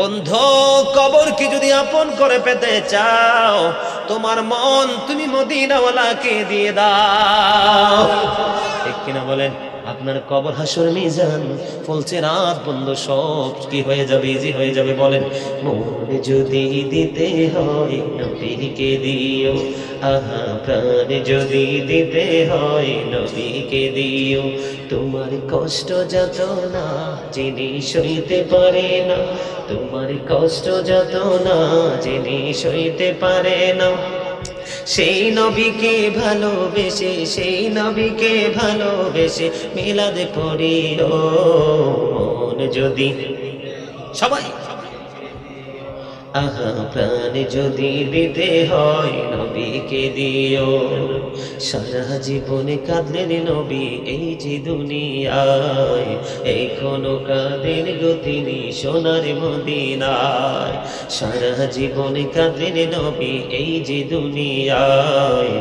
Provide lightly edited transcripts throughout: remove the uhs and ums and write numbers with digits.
বন্ধু কবরকে যদি আপন করে পেতে চাও, তোমার মন তুমি মদিনাওয়ালাকে দিয়ে দাও। ঠিক কিনা বলেন? আপনার কবর হাসর মিজান ফলছে রাত বন্ধু সব কি হয়ে যাবে, ইজি হয়ে যাবে। বলেন মন যদি দিতে হয় নবীকে দিও, আহা প্রাণ যদি দিতে হয় নবীকে দিও। তোমার কষ্ট যত না যিনি সইতে পারে না, তোমার কষ্ট যত না যিনি সইতে পারে না, সেই নবীকে ভালোবেসে, সেই নবীকে ভালোবেসে মিলাদে পড়িও। মন যদি সবাই আহা প্রাণ যদি দিতে হয় নবীকে দিও। সারা জীবনে কাঁদলেন নবী এই যে দুনিয়ায়, এখনো কাঁদেন গো তিনি সোনার মদিনায়। সারা জীবনে কাঁদলেন নবী এই যে দুনিয়ায়,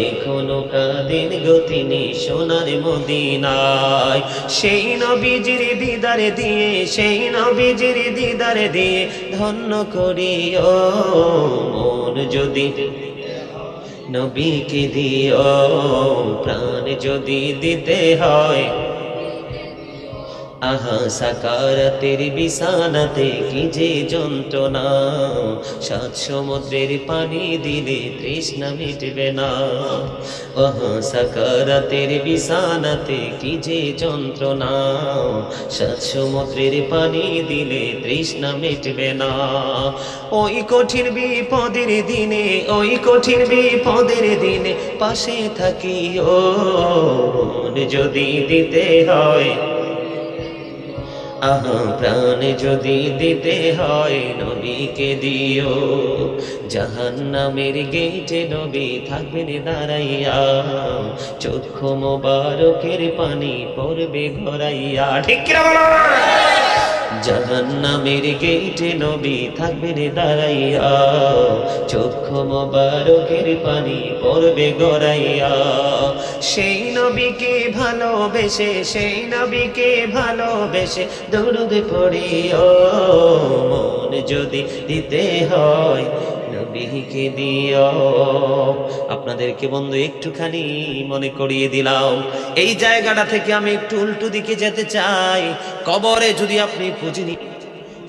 এখনো কাঁদেন গো তিনি সোনার মদিনায়। সেই নবীজির দিদারে দিয়ে, সেই নবীজির দিদারে দিয়ে ধন্য করি মন যদি নবীকে দিও। প্রাণ যদি দিতে হয় আহা সাকারাতের বিছানাতে কি যে যন্ত্রণা, সাত সমুদ্রের পানি দিলে তৃষ্ণা মিটবে না। আহা সাকারাতের বিছানাতে কি যে যন্ত্রণা, সাত সমুদ্রের পানি দিলে তৃষ্ণা মিটবে না। ওই কঠিন বিপদের দিনে, ওই কঠিন বিপদের দিনে পাশে থাকিও। মন যদি দিতে হয় আহা প্রাণ যদি দিতে হয় নবীকে দিও। জাহান্নামের গেটে নবী থাকবেন দাঁড়াইয়া, চক্ষু মোবারকের পানি পড়বে গড়াইয়া। ঠিক কিনা বলো? জাহান্নামের গেটে নবী থাকবেন দাঁড়াইয়া, চক্ষু মোবারকের পানি পড়বে গড়াইয়া। সেই নবীকে ভালোবেসে, সেই নবীকে ভালোবেসে দরুদ পড়িও। মন যদি দিতে হয় নবীকে দিও। আপনাদেরকে বন্ধু একটুখানি মনে করিয়ে দিলাম, এই জায়গাটা থেকে আমি একটু উল্টো দিকে যেতে চাই। কবরে যদি আপনি পুঁজি নিয়ে,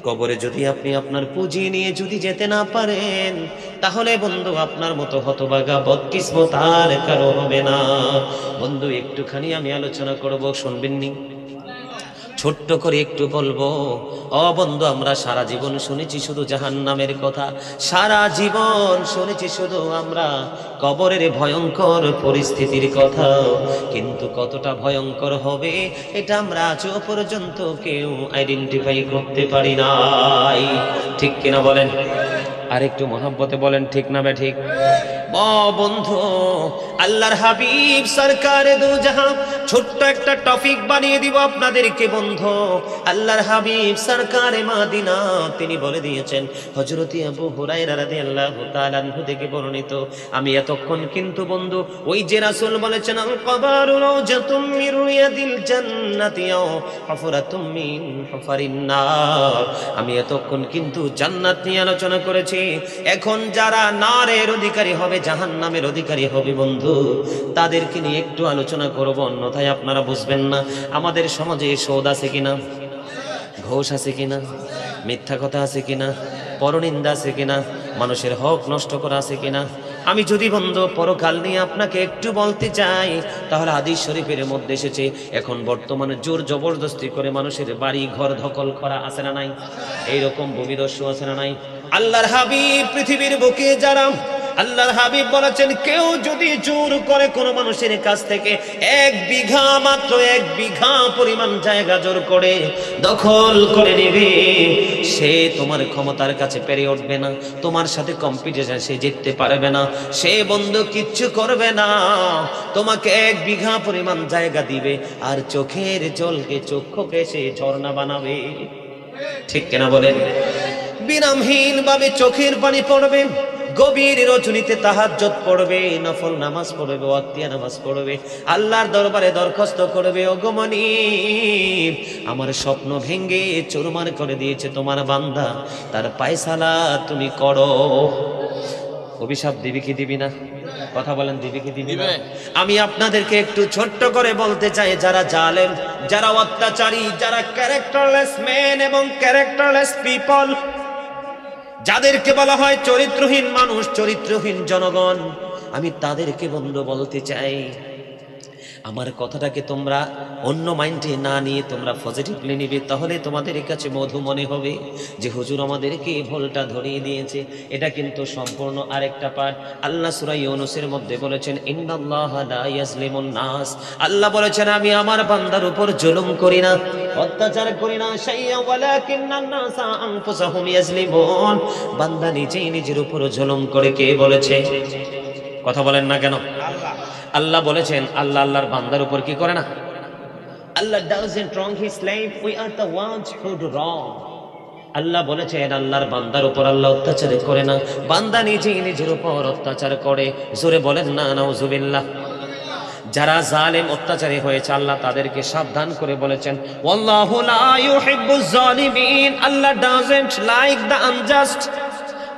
কবরে যদি আপনি আপনার পুঁজি নিয়ে যদি যেতে না পারেন, তাহলে বন্ধু আপনার মতো হতভাগা বদকিসমত আর কারো হবে না। বন্ধু একটুখানি আমি আলোচনা করব, শুনবেন নি? ছোট্ট করে একটু বলবো। ও বন্ধু, আমরা সারা জীবন শুনেছি শুধু জাহান্নামের কথা, সারা জীবন শুনেছি শুধু আমরা কবরের ভয়ঙ্কর পরিস্থিতির কথা, কিন্তু কতটা ভয়ঙ্কর হবে এটা আমরা আজও পর্যন্ত কেউ আইডেন্টিফাই করতে পারি নাই। ঠিক কিনা বলেন? আর একটু মহব্বতে বলেন ঠিক না বে ঠিক? বন্ধু আল্লাহর হাবিব সরকারে দু জাহান ছোট্ট একটা টপিক বানিয়ে দিব আপনাদেরকে বন্ধু। আল্লাহর হাবিব সরকারে মাদিনা তিনি বলে দিয়েছেন, হযরত আবু হুরায়রা রাদিয়াল্লাহু তাআলা আনহু থেকে বর্ণিত, আমি এতক্ষণ কিন্তু বন্ধু ওই যে রাসূল বলেছেন আল কবরু রাওজাতুম মির রিয়াদিল জান্নাতি আও হুফরাতুম মিন হুফারিন নার, আমি এতক্ষণ কিন্তু জান্নাত নিয়ে আলোচনা করেছি। এখন যারা নারের অধিকারী হবে, জাহান্নামের অধিকারী হবে বন্ধু, তাদেরকে নিয়ে একটু আলোচনা করব, অন্যথায় আপনারা বুঝবেন না। আমাদের সমাজে সুদ আছে কিনা, ঘোষ আছে কিনা, মিথ্যা কথা আছে কিনা, পরনিন্দা আছে কিনা, মানুষের হক নষ্ট করা আছে কিনা। আমি যদি বন্ধু পরকাল নিয়ে আপনাকে একটু বলতে চাই, তাহলে হাদিস শরীফের মধ্যে এসেছে এখন বর্তমানে জোর জবরদস্তি করে মানুষের বাড়ি ঘর দখল করা আছে না নাই? এইরকম ভূমিদস্যু আছে না নাই? আল্লাহর হাবিব পৃথিবীর বুকে যারা, আল্লাহর হাবিব বলেছেন কেউ যদি জোর করে কোন মানুষের কাছ থেকে 1 বিঘা, মাত্র 1 বিঘা পরিমাণ জায়গা জোর করে দখল করে নেবে, সে তোমার ক্ষমতার কাছে পেরে উঠবে না, তোমার সাথে কম্পিটিশন সে জিততে পারবে না, সে বন্ধু কিচ্ছু করবে না, তোমাকে 1 বিঘা পরিমাণ জায়গা দিবে আর চোখের জলকে, চক্ষুকে সে ঝর্ণা বানাবে। ঠিক কিনা বলেন? বিরামহীন ভাবে চোখের পানি পড়বে, গভীর রজনীতে তাহাজ্জুদ পড়বে, নফল নামাজ পড়বে, ওয়াক্তিয়া নামাজ পড়বে, আল্লাহর দরবারে দরখাস্ত করবে, ওগো মনিব আমার স্বপ্ন ভেঙে চুরমার করে দিয়েছে তোমার বান্দা, তার পায়সালা তুমি করো। অভিশাপ দিবি কি দিবি না? কথা বলেন, দিবি কি দিবি না? আমি আপনাদেরকে একটু ছোট্ট করে বলতে চাই, যারা জালেম, যারা অত্যাচারী, যারা ক্যারেক্টারলেস মেন এবং ক্যারেক্টারলেস পিপল, যাদেরকে বলা হয় চরিত্রহীন মানুষ, চরিত্রহীন জনগণ, আমি তাদেরকে বন্ধু বলতে চাই, আমার কথাটাকে তোমরা অন্য মাইন্ডে না নিয়ে তোমরা পজিটিভলি নিবে, তাহলে তোমাদের কাছে মধু মনে হবে যে হুজুর আমাদেরকে ভুলটা ধরিয়ে দিয়েছে। এটা কিন্তু সম্পূর্ণ আরেকটা পাঠ। আল্লাহ সূরা ইউনূসের মধ্যে বলেছেন, ইন্নাল্লাহা লা ইয়াজলিমুন নাস, আল্লাহ বলেছেন আমি আমার বান্দার উপর জুলুম করি না, অত্যাচার করি না, শাইয়া ওয়ালাকিন্নান নাসা আনফুসাহুম ইয়াজলিমুন, বান্দা নিজেই নিজের উপর জুলুম করে। কে বলেছে? কথা বলেন না কেন? আল্লাহ বলেছেন, আল্লাহ আল্লাহর বান্দার উপর কি করে না? আল্লাহ doesn't wrong his slave, we are the ones who do wrong. আল্লাহ বলেছেন আল্লাহর বান্দার উপর আল্লাহ অত্যাচার করে না, বান্দা নিজেই নিজের উপর অত্যাচার করে। জোরে বলেন না নাউজুবিল্লাহ। যারা জালেম অত্যাচারী হয়েছে আল্লাহ তাদেরকে সাবধান করে বলেছেন, ওয়াল্লাহু লা ইউহিব্বুজ জালিমিন, আল্লাহ doesn't like the unjust।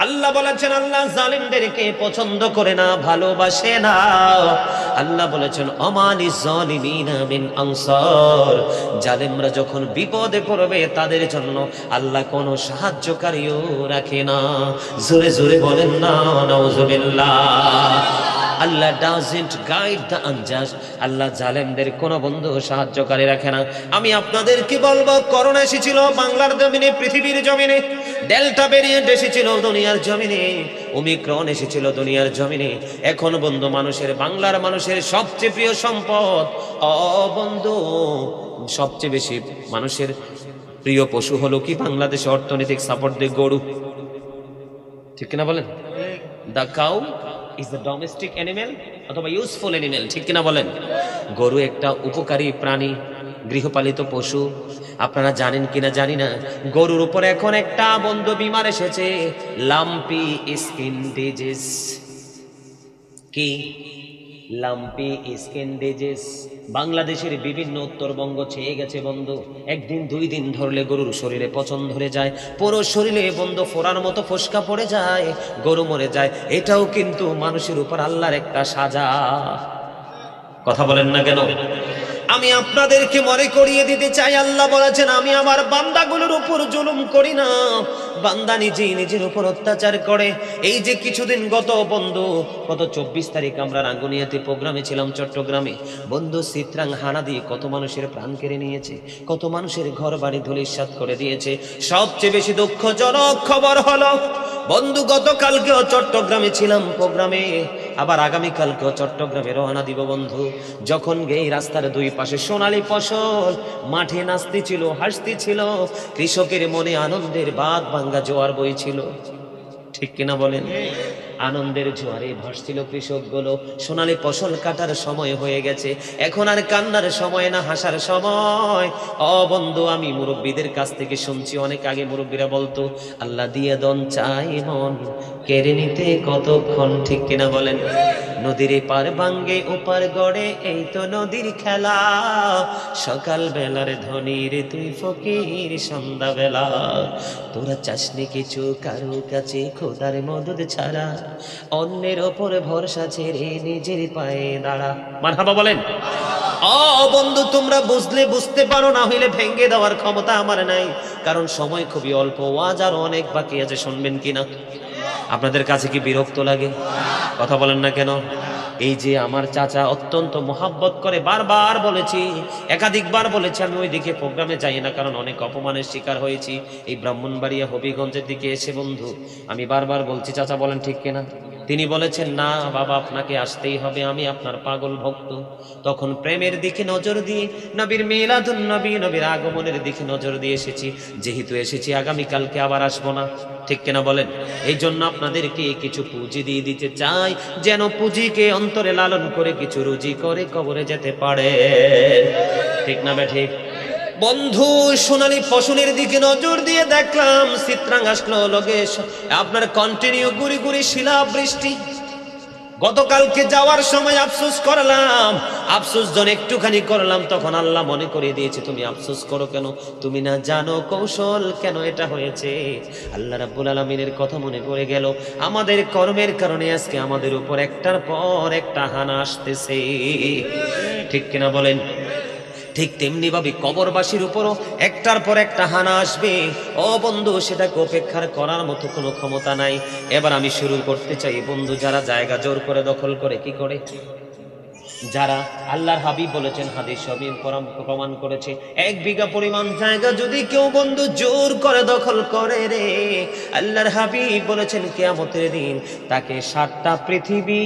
আল্লাহ বলেছেন আল্লাহ জালিমদেরকে পছন্দ করে না, ভালোবাসে না। আল্লাহ বলেছেন অমালিজ জালিমিনা মিন আনসার, জালিমরা যখন বিপদে পড়বে তাদের জন্য আল্লাহ কোনো সাহায্যকারীও রাখে না। জোরে জোরে বলেন না নাউজুবিল্লাহ। আল্লাহ ডাজন্ট গাইড দ্য আনজাস্ট, আল্লাহ জালেমদের কোনো বন্ধু সাহায্যকারী রাখে না। আমি আপনাদেরকে বলবো, করোনা এসেছিল বাংলার জমিনে, পৃথিবীর জমিনে, ডেল্টা ভেরিয়েন্ট এসেছিল দুনিয়ার জমিনে, ওমিক্রন এসেছিল দুনিয়ার জমিনে। এখন বন্ধু মানুষের, বাংলার মানুষের সবচেয়ে প্রিয় সম্পদ, বন্ধু সবচেয়ে বেশি মানুষের প্রিয় পশু হলো কি? বাংলাদেশে অর্থনৈতিক সাপোর্ট দিয়ে গরু, ঠিক কিনা বলেন? The cow is the domestic animal অথবা ইউজফুল অ্যানিমেল, ঠিক কিনা বলেন? গরু একটা উপকারী প্রাণী, গৃহপালিত পশু। আপনারা জানেন কিনা জানি না, গরুর উপর এখন একটা বন্ধু বিমার এসেছে, লাম্পি স্কিন ডিজিজ। কি? Lumpy skin disease. বাংলাদেশের বিভিন্ন উত্তরবঙ্গ ছেয়ে গেছে বন্ধু। একদিন দুই দিন ধরলে গরুর শরীরে পচন ধরে যায়, পুরো শরীরে বন্ধু ফোড়ার মতো ফোসকা পড়ে যায়, গরু মরে যায়। এটাও কিন্তু মানুষের উপর আল্লাহর একটা সাজা। কথা বলেন না কেন? আমি আপনাদেরকে মনে করিয়ে দিতে চাই, আল্লাহ বলেছেন আমি আমার বান্দাগুলোর উপর জুলুম করি না, বান্দা নিজেই নিজের উপর অত্যাচার করে। এই যে কিছুদিন গত বন্ধু, গত 24 তারিখ আমরা রাঙ্গুনিয়াতে প্রোগ্রামে ছিলাম চট্টগ্রামে। বন্ধু চিত্রাং হানা দিয়ে কত মানুষের প্রাণ কেড়ে নিয়েছে, কত মানুষের ঘর বাড়ি ধূলিসাৎ করে দিয়েছে। সবচেয়ে বেশি দুঃখজনক খবর হলো বন্ধু, গতকালকেও চট্টগ্রামে ছিলাম প্রোগ্রামে, আবার আগামীকালকেও চট্টগ্রামে রওনা দিব বন্ধু। যখন এই রাস্তার দুই পাশে সোনালী ফসল, মাঠে নাচতেছিল, হাসতেছিল, কৃষকের মনে আনন্দের বাঁধ ভাঙ্গা জোয়ার বইছিল, ঠিক কিনা বলেন? আনন্দের জোয়ারে ভাসছিল কৃষকগুলো। সোনালী ফসল কাটার সময় হয়ে গেছে, এখন আর কান্নার সময় না, হাসার সময়। বন্ধু আমি মুরব্বীদের কাছ থেকে শুনছি, অনেক আগে মুরব্বীরা বলতো, আল্লাহ দিয়ে দন চাই মন, কেড়ে নিতে কতক্ষণ, ঠিক কিনা বলেন? নদীর পার ভাঙ্গে ওপার গড়ে, এই তো নদীর খেলা, সকাল বেলার ধনীর তুই ফকির সন্ধ্যা বেলা, তোরা চাসনি কিছু কারো কাছে খোদার মদদ ছাড়া, অন্যের ওপর ভরসা ছেড়ে নিজের পায়ে দাঁড়া। মারহাবা বলেন। বন্ধু তোমরা বুঝলে বুঝতে পারো, না হইলে ভেঙ্গে দেওয়ার ক্ষমতা আমার নাই, কারণ সময় খুবই অল্প, ওয়াজ আরো অনেক বাকি আছে, শুনবেন কিনা? আপনাদের কাছে কি বিরক্ত লাগে? কথা বলেন না কেন? এই যে আমার চাচা অত্যন্ত মোহাব্বত করে, বারবার বলেছি, একাধিকবার বলেছি, আমি ওই দিকে প্রোগ্রামে যাই না, কারণ অনেক অপমানের শিকার হয়েছি এই ব্রাহ্মণবাড়িয়া হবিগঞ্জের দিকে এসে। বন্ধু আমি বারবার বলছি, চাচা বলেন ঠিক কিনা? তিনি বলেছেন না বাবা আপনাকে আসতেই হবে, আমি আপনার পাগল ভক্ত। তখন প্রেমের দিকে নজর দিয়ে, নবীর মিলাদুন নবী, নবীর আগমনের দিকে নজর দিয়ে এসেছি। যেহেতু এসেছি, আগামীকালকে আবার আসবো না, ঠিক কিনা বলেন? এই জন্য আপনাদেরকে কিছু পুঁজি দিয়ে দিতে চাই, যেন পুঁজিকে অন্তরে লালন করে কিছু রুজি করে কবরে যেতে পারে, ঠিক না বে ঠিক? বন্ধু সোনালী ফসলের দিকে নজর দিয়ে দেখলাম চিত্রাঙ্গ আসলো লগে আপনার কন্টিনিউ গুড়ি গুড়ি শিলা বৃষ্টি। গতকালকে যাওয়ার সময় আফসোস করলাম, আফসোস যখন একটুখানি করলাম তখন আল্লাহ মনে করিয়ে দিয়েছে তুমি আফসোস করো কেন, তুমি না জানো কৌশল কেন এটা হয়েছে। আল্লাহ রাব্বুল আলামিনের কথা মনে পড়ে গেল, আমাদের কর্মের কারণে আজকে আমাদের উপর একটার পর একটা হানা আসতেছে, ঠিক কিনা বলেন? ঠিক তেমনি ভাবে কবরবাসীর উপরও একটার পর একটা হানা আসবে। ও বন্ধু, সেটাকে উপেক্ষার করার মতো কোনো ক্ষমতা নাই। এবার আমি শুরু করতে চাই বন্ধু, যারা জায়গা জোর করে দখল করে, কি করে, যারা আল্লাহর হাবিব বলেছেন, হাদিস সবই প্রমাণ করেছে, 1 বিঘা পরিমাণ জায়গা যদি কেউ বন্ধু জোর করে দখল করে রে, আল্লাহর হাবিব বলেছেন কিয়ামতের দিন তাকে 7টা পৃথিবী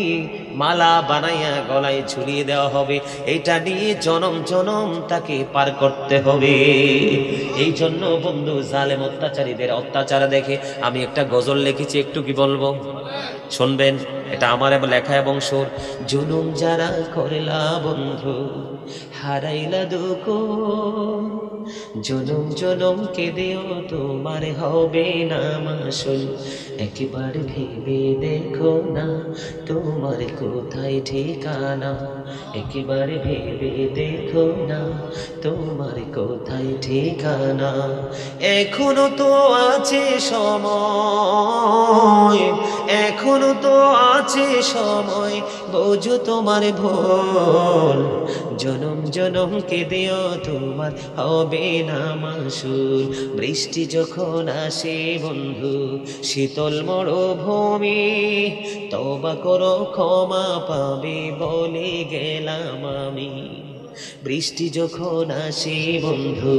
মালা বানাইয়া গলায় ঝুলিয়ে দেওয়া হবে। এটা নিয়ে জনম জনম তাকে পার করতে হবে। এই জন্য বন্ধু জালেম অত্যাচারীদের অত্যাচার দেখে আমি একটা গজল লিখেছি, একটু কি বলবো শুনবেন? এটা আমার লেখা এবং সুর। জুলুম যারা করলা বন্ধু হারাইলা দুঃখ, জুলুম জুলুম কেঁদেও তোমার হবে না মাসুল, একবার ভেবে দেখো না তোমার কোথায় ঠিকানা, একবার ভেবে দেখো না তোমার কোথায় ঠিকানা। এখনো তো আছে সময়, এখনো তো আছে সময়, বোঝো তোমার ভুল, জনম জনম কেঁদেও তোমার হবে না মাসুল। বৃষ্টি যখন আসে বন্ধু শীতল মরুভূমি, তওবা করো ক্ষমা পাবে বলে গেলাম আমি। বৃষ্টি যখন আসে বন্ধু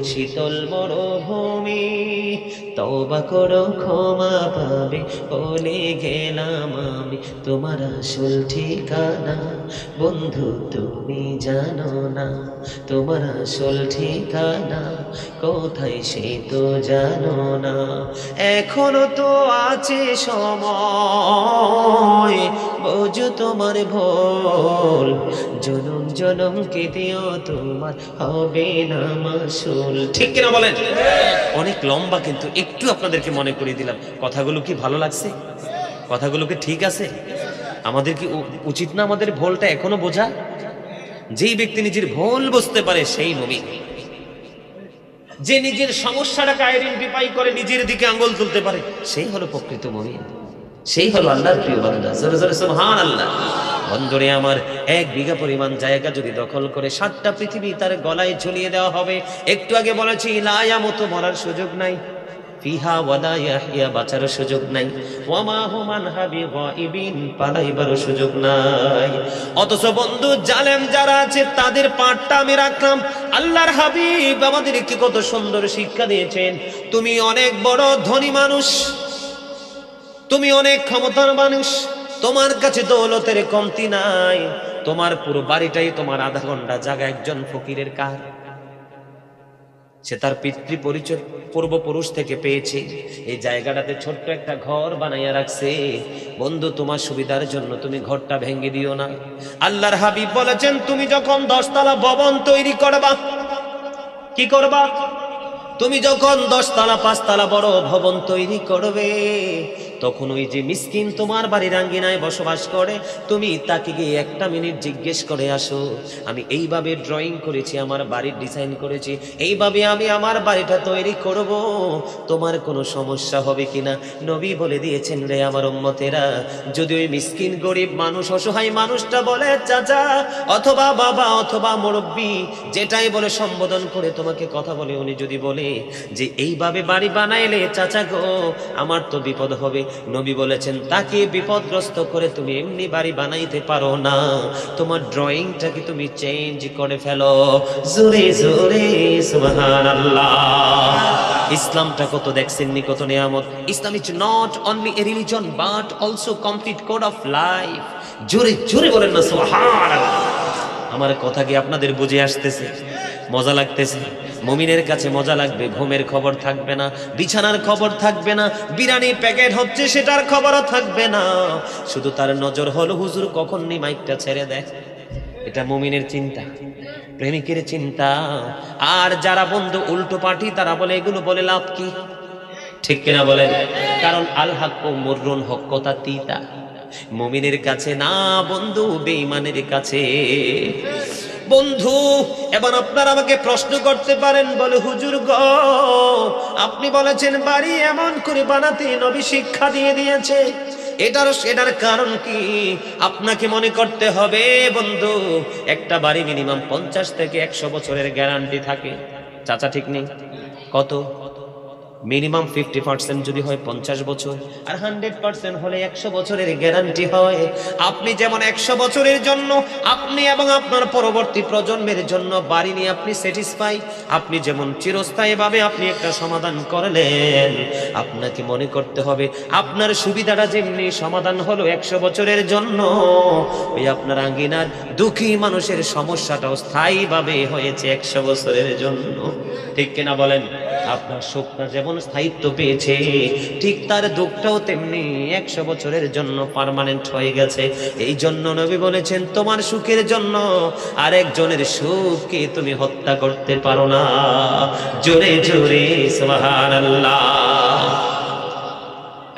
শীতল মরুভূমি, তওবা করো ক্ষমা পাবে বলে গেলাম আমি। তোমার আসল ঠিকানা বন্ধু তুমি জানো না, তোমার আসল ঠিকানা কোথায় সে তো জানো না। এখনো তো আছে সময়, বোঝো তোমার ভুল, জনম জনম কেঁদেও তোমার হবে না মাসুল। ঠিক কিনা বলেন? অনেক লম্বা, কিন্তু একটু আপনাদেরকে মনে করিয়ে দিলাম। কথাগুলো কি ভালো লাগছে? কথাগুলো কি ঠিক আছে? আমাদের কি উচিত না আমাদের ভুলটা এখনো বোঝা? যেই ব্যক্তি নিজের ভুল বুঝতে পারে সেই মুমিন। যে নিজের সমস্যাটাকে আইডেন্টিফাই করে নিজের দিকে আঙ্গুল তুলতে পারে সেই হলো প্রকৃত মুমিন, সেই হলো আল্লাহর প্রিয় বান্দা। জোরে জোরে সুবহানাল্লাহ। বন্ধুরে আমার, 1 বিঘা পরিমাণ জায়গা যদি দখল করে 7টা পৃথিবী তার গলায় ঝুলিয়ে দেওয়া হবে। একটু আগে বলেছি লা ইয়ামুতু, মরার সুযোগ নাই, ফিহা ওয়ালা ইয়াহইয়া, বাঁচার সুযোগ নাই, ওয়ামা হুম আনহা বিগাইবিন, পালাইবার সুযোগ নাই। অথচ বন্ধু জালেম যারা আছে তাদের পাটটা আমি রাখলাম। আল্লাহর হাবিব আমাদেরকে কত সুন্দর শিক্ষা দিয়েছেন। তুমি অনেক বড় ধনী মানুষ, তুমি অনেক ক্ষমতার মানুষ, তোমার কাছে দৌলতের কমতি নাই, তোমার পুরো বাড়িটাই তোমার আধা ঘন্টা জায়গা একজন ফকিরের কার, সে তার পিতৃ পরিচয় পূর্বপুরুষ থেকে পেয়েছে। এই জায়গাটাতে ছোট্ট একটা ঘর বানাইয়া রাখছে। বন্ধু তোমার সুবিধার জন্য তুমি ঘরটা ভেঙে দিও না। আল্লাহর হাবিব বলেছেন তুমি যখন 10 তলা ভবন তৈরি করবা, কি করবা? তুমি যখন 10 তলা 5 তলা বড় ভবন তৈরি করবে, তখন ওই যে মিসকিন তোমার বাড়ির আঙ্গিনায় বসবাস করে, তুমি তাকে গিয়ে 1টা মিনিট জিজ্ঞেস করে আসো, আমি এইভাবে ড্রয়িং করেছি, আমার বাড়ির ডিজাইন করেছি, এইভাবে আমি আমার বাড়িটা তৈরি করব, তোমার কোনো সমস্যা হবে কিনা? নবী বলে দিয়েছেন, রে আমার উম্মতেরা, যদি ওই মিসকিন গরিব মানুষ অসহায় মানুষটা বলে চাচা অথবা বাবা অথবা মুরব্বি, যেটাই বলে সম্বোধন করে তোমাকে কথা বলে, উনি যদি বলে যে এইভাবে বাড়ি বানাইলে চাচা গো আমার তো বিপদ হবে, নবী বলেছেন তাকে বিপদগ্রস্ত করে তুমি এমনি বাড়ি বানাইতে পারো না, তোমার ড্রয়িংটাকে তুমি চেঞ্জ করে ফেলো। জোরে জোরে সুবহানাল্লাহ। ইসলামটা কত দেখছেননি, কত নিয়ামত। Islam is not only a religion but also complete code of life. জোরে জোরে বলেন না সুবহানাল্লাহ। আমার কথা কি আপনাদের বুঝে আসতেছে? মজা লাগতেছে? মুমিনের কাছে মজা লাগবে, ঘুমের খবর থাকবে না, বিছানার খবর থাকবে না, বিরিয়ানি প্যাকেট হচ্ছে সেটার খবরও থাকবে না, শুধু তার নজর হলো হুজুর কখন নি মাইকটা ছেড়ে দেয়। এটা মুমিনের চিন্তা। প্রেমিকের চিন্তা। আর যারা বন্ধু উল্টো পার্টি তারা বলে এগুলো বলে লাভ কি? ঠিক কিনা বলেন? কারণ আল হাক্কু মুররুন, হক কথা তিতা, মুমিনের কাছে না বন্ধু, বেঈমানের কাছে। বন্ধু এবার আপনারা আমাকে প্রশ্ন করতে পারেন, বলে হুজুর গো আপনি বলেছেন বাড়ি এমন করে বানাতে নবী শিক্ষা দিয়ে দিয়েছে, এটার কারণ কি? আপনাকে মনে করতে হবে বন্ধু, একটা বাড়ি মিনিমাম 50 থেকে 100 বছরের গ্যারান্টি থাকে। চাচা ঠিক নেই? কত? মিনিমাম 50% যদি হয় 50 বছর, আর 100% হলে 100 বছরের গ্যারান্টি হয়। আপনি যেমন 100 বছরের জন্য আপনি এবং আপনার পরবর্তী প্রজন্মের জন্য বাড়ি নিয়ে আপনি স্যাটিসফাই, আপনি যেমন চিরস্থায়ীভাবে আপনি একটা সমাধান করলেন, আপনাকে মনে করতে হবে আপনার সুবিধাটা যেমনি সমাধান হলো 100 বছরের জন্য, ওই আপনার আঙ্গিনার দুঃখী মানুষের সমস্যাটাও স্থায়ীভাবে হয়েছে 100 বছরের জন্য। ঠিক কিনা বলেন? আপনার সুখটা যেমন স্থায়িত্ব পেয়েছে, ঠিক তার দুঃখটাও তেমনি 100 বছরের জন্য পার্মানেন্ট হয়ে গেছে। এই জন্য নবী বলেছেন তোমার সুখের জন্য আরেকজনের সুখকে তুমি হত্যা করতে পারো না। জোরে জোরে সুবহানাল্লাহ।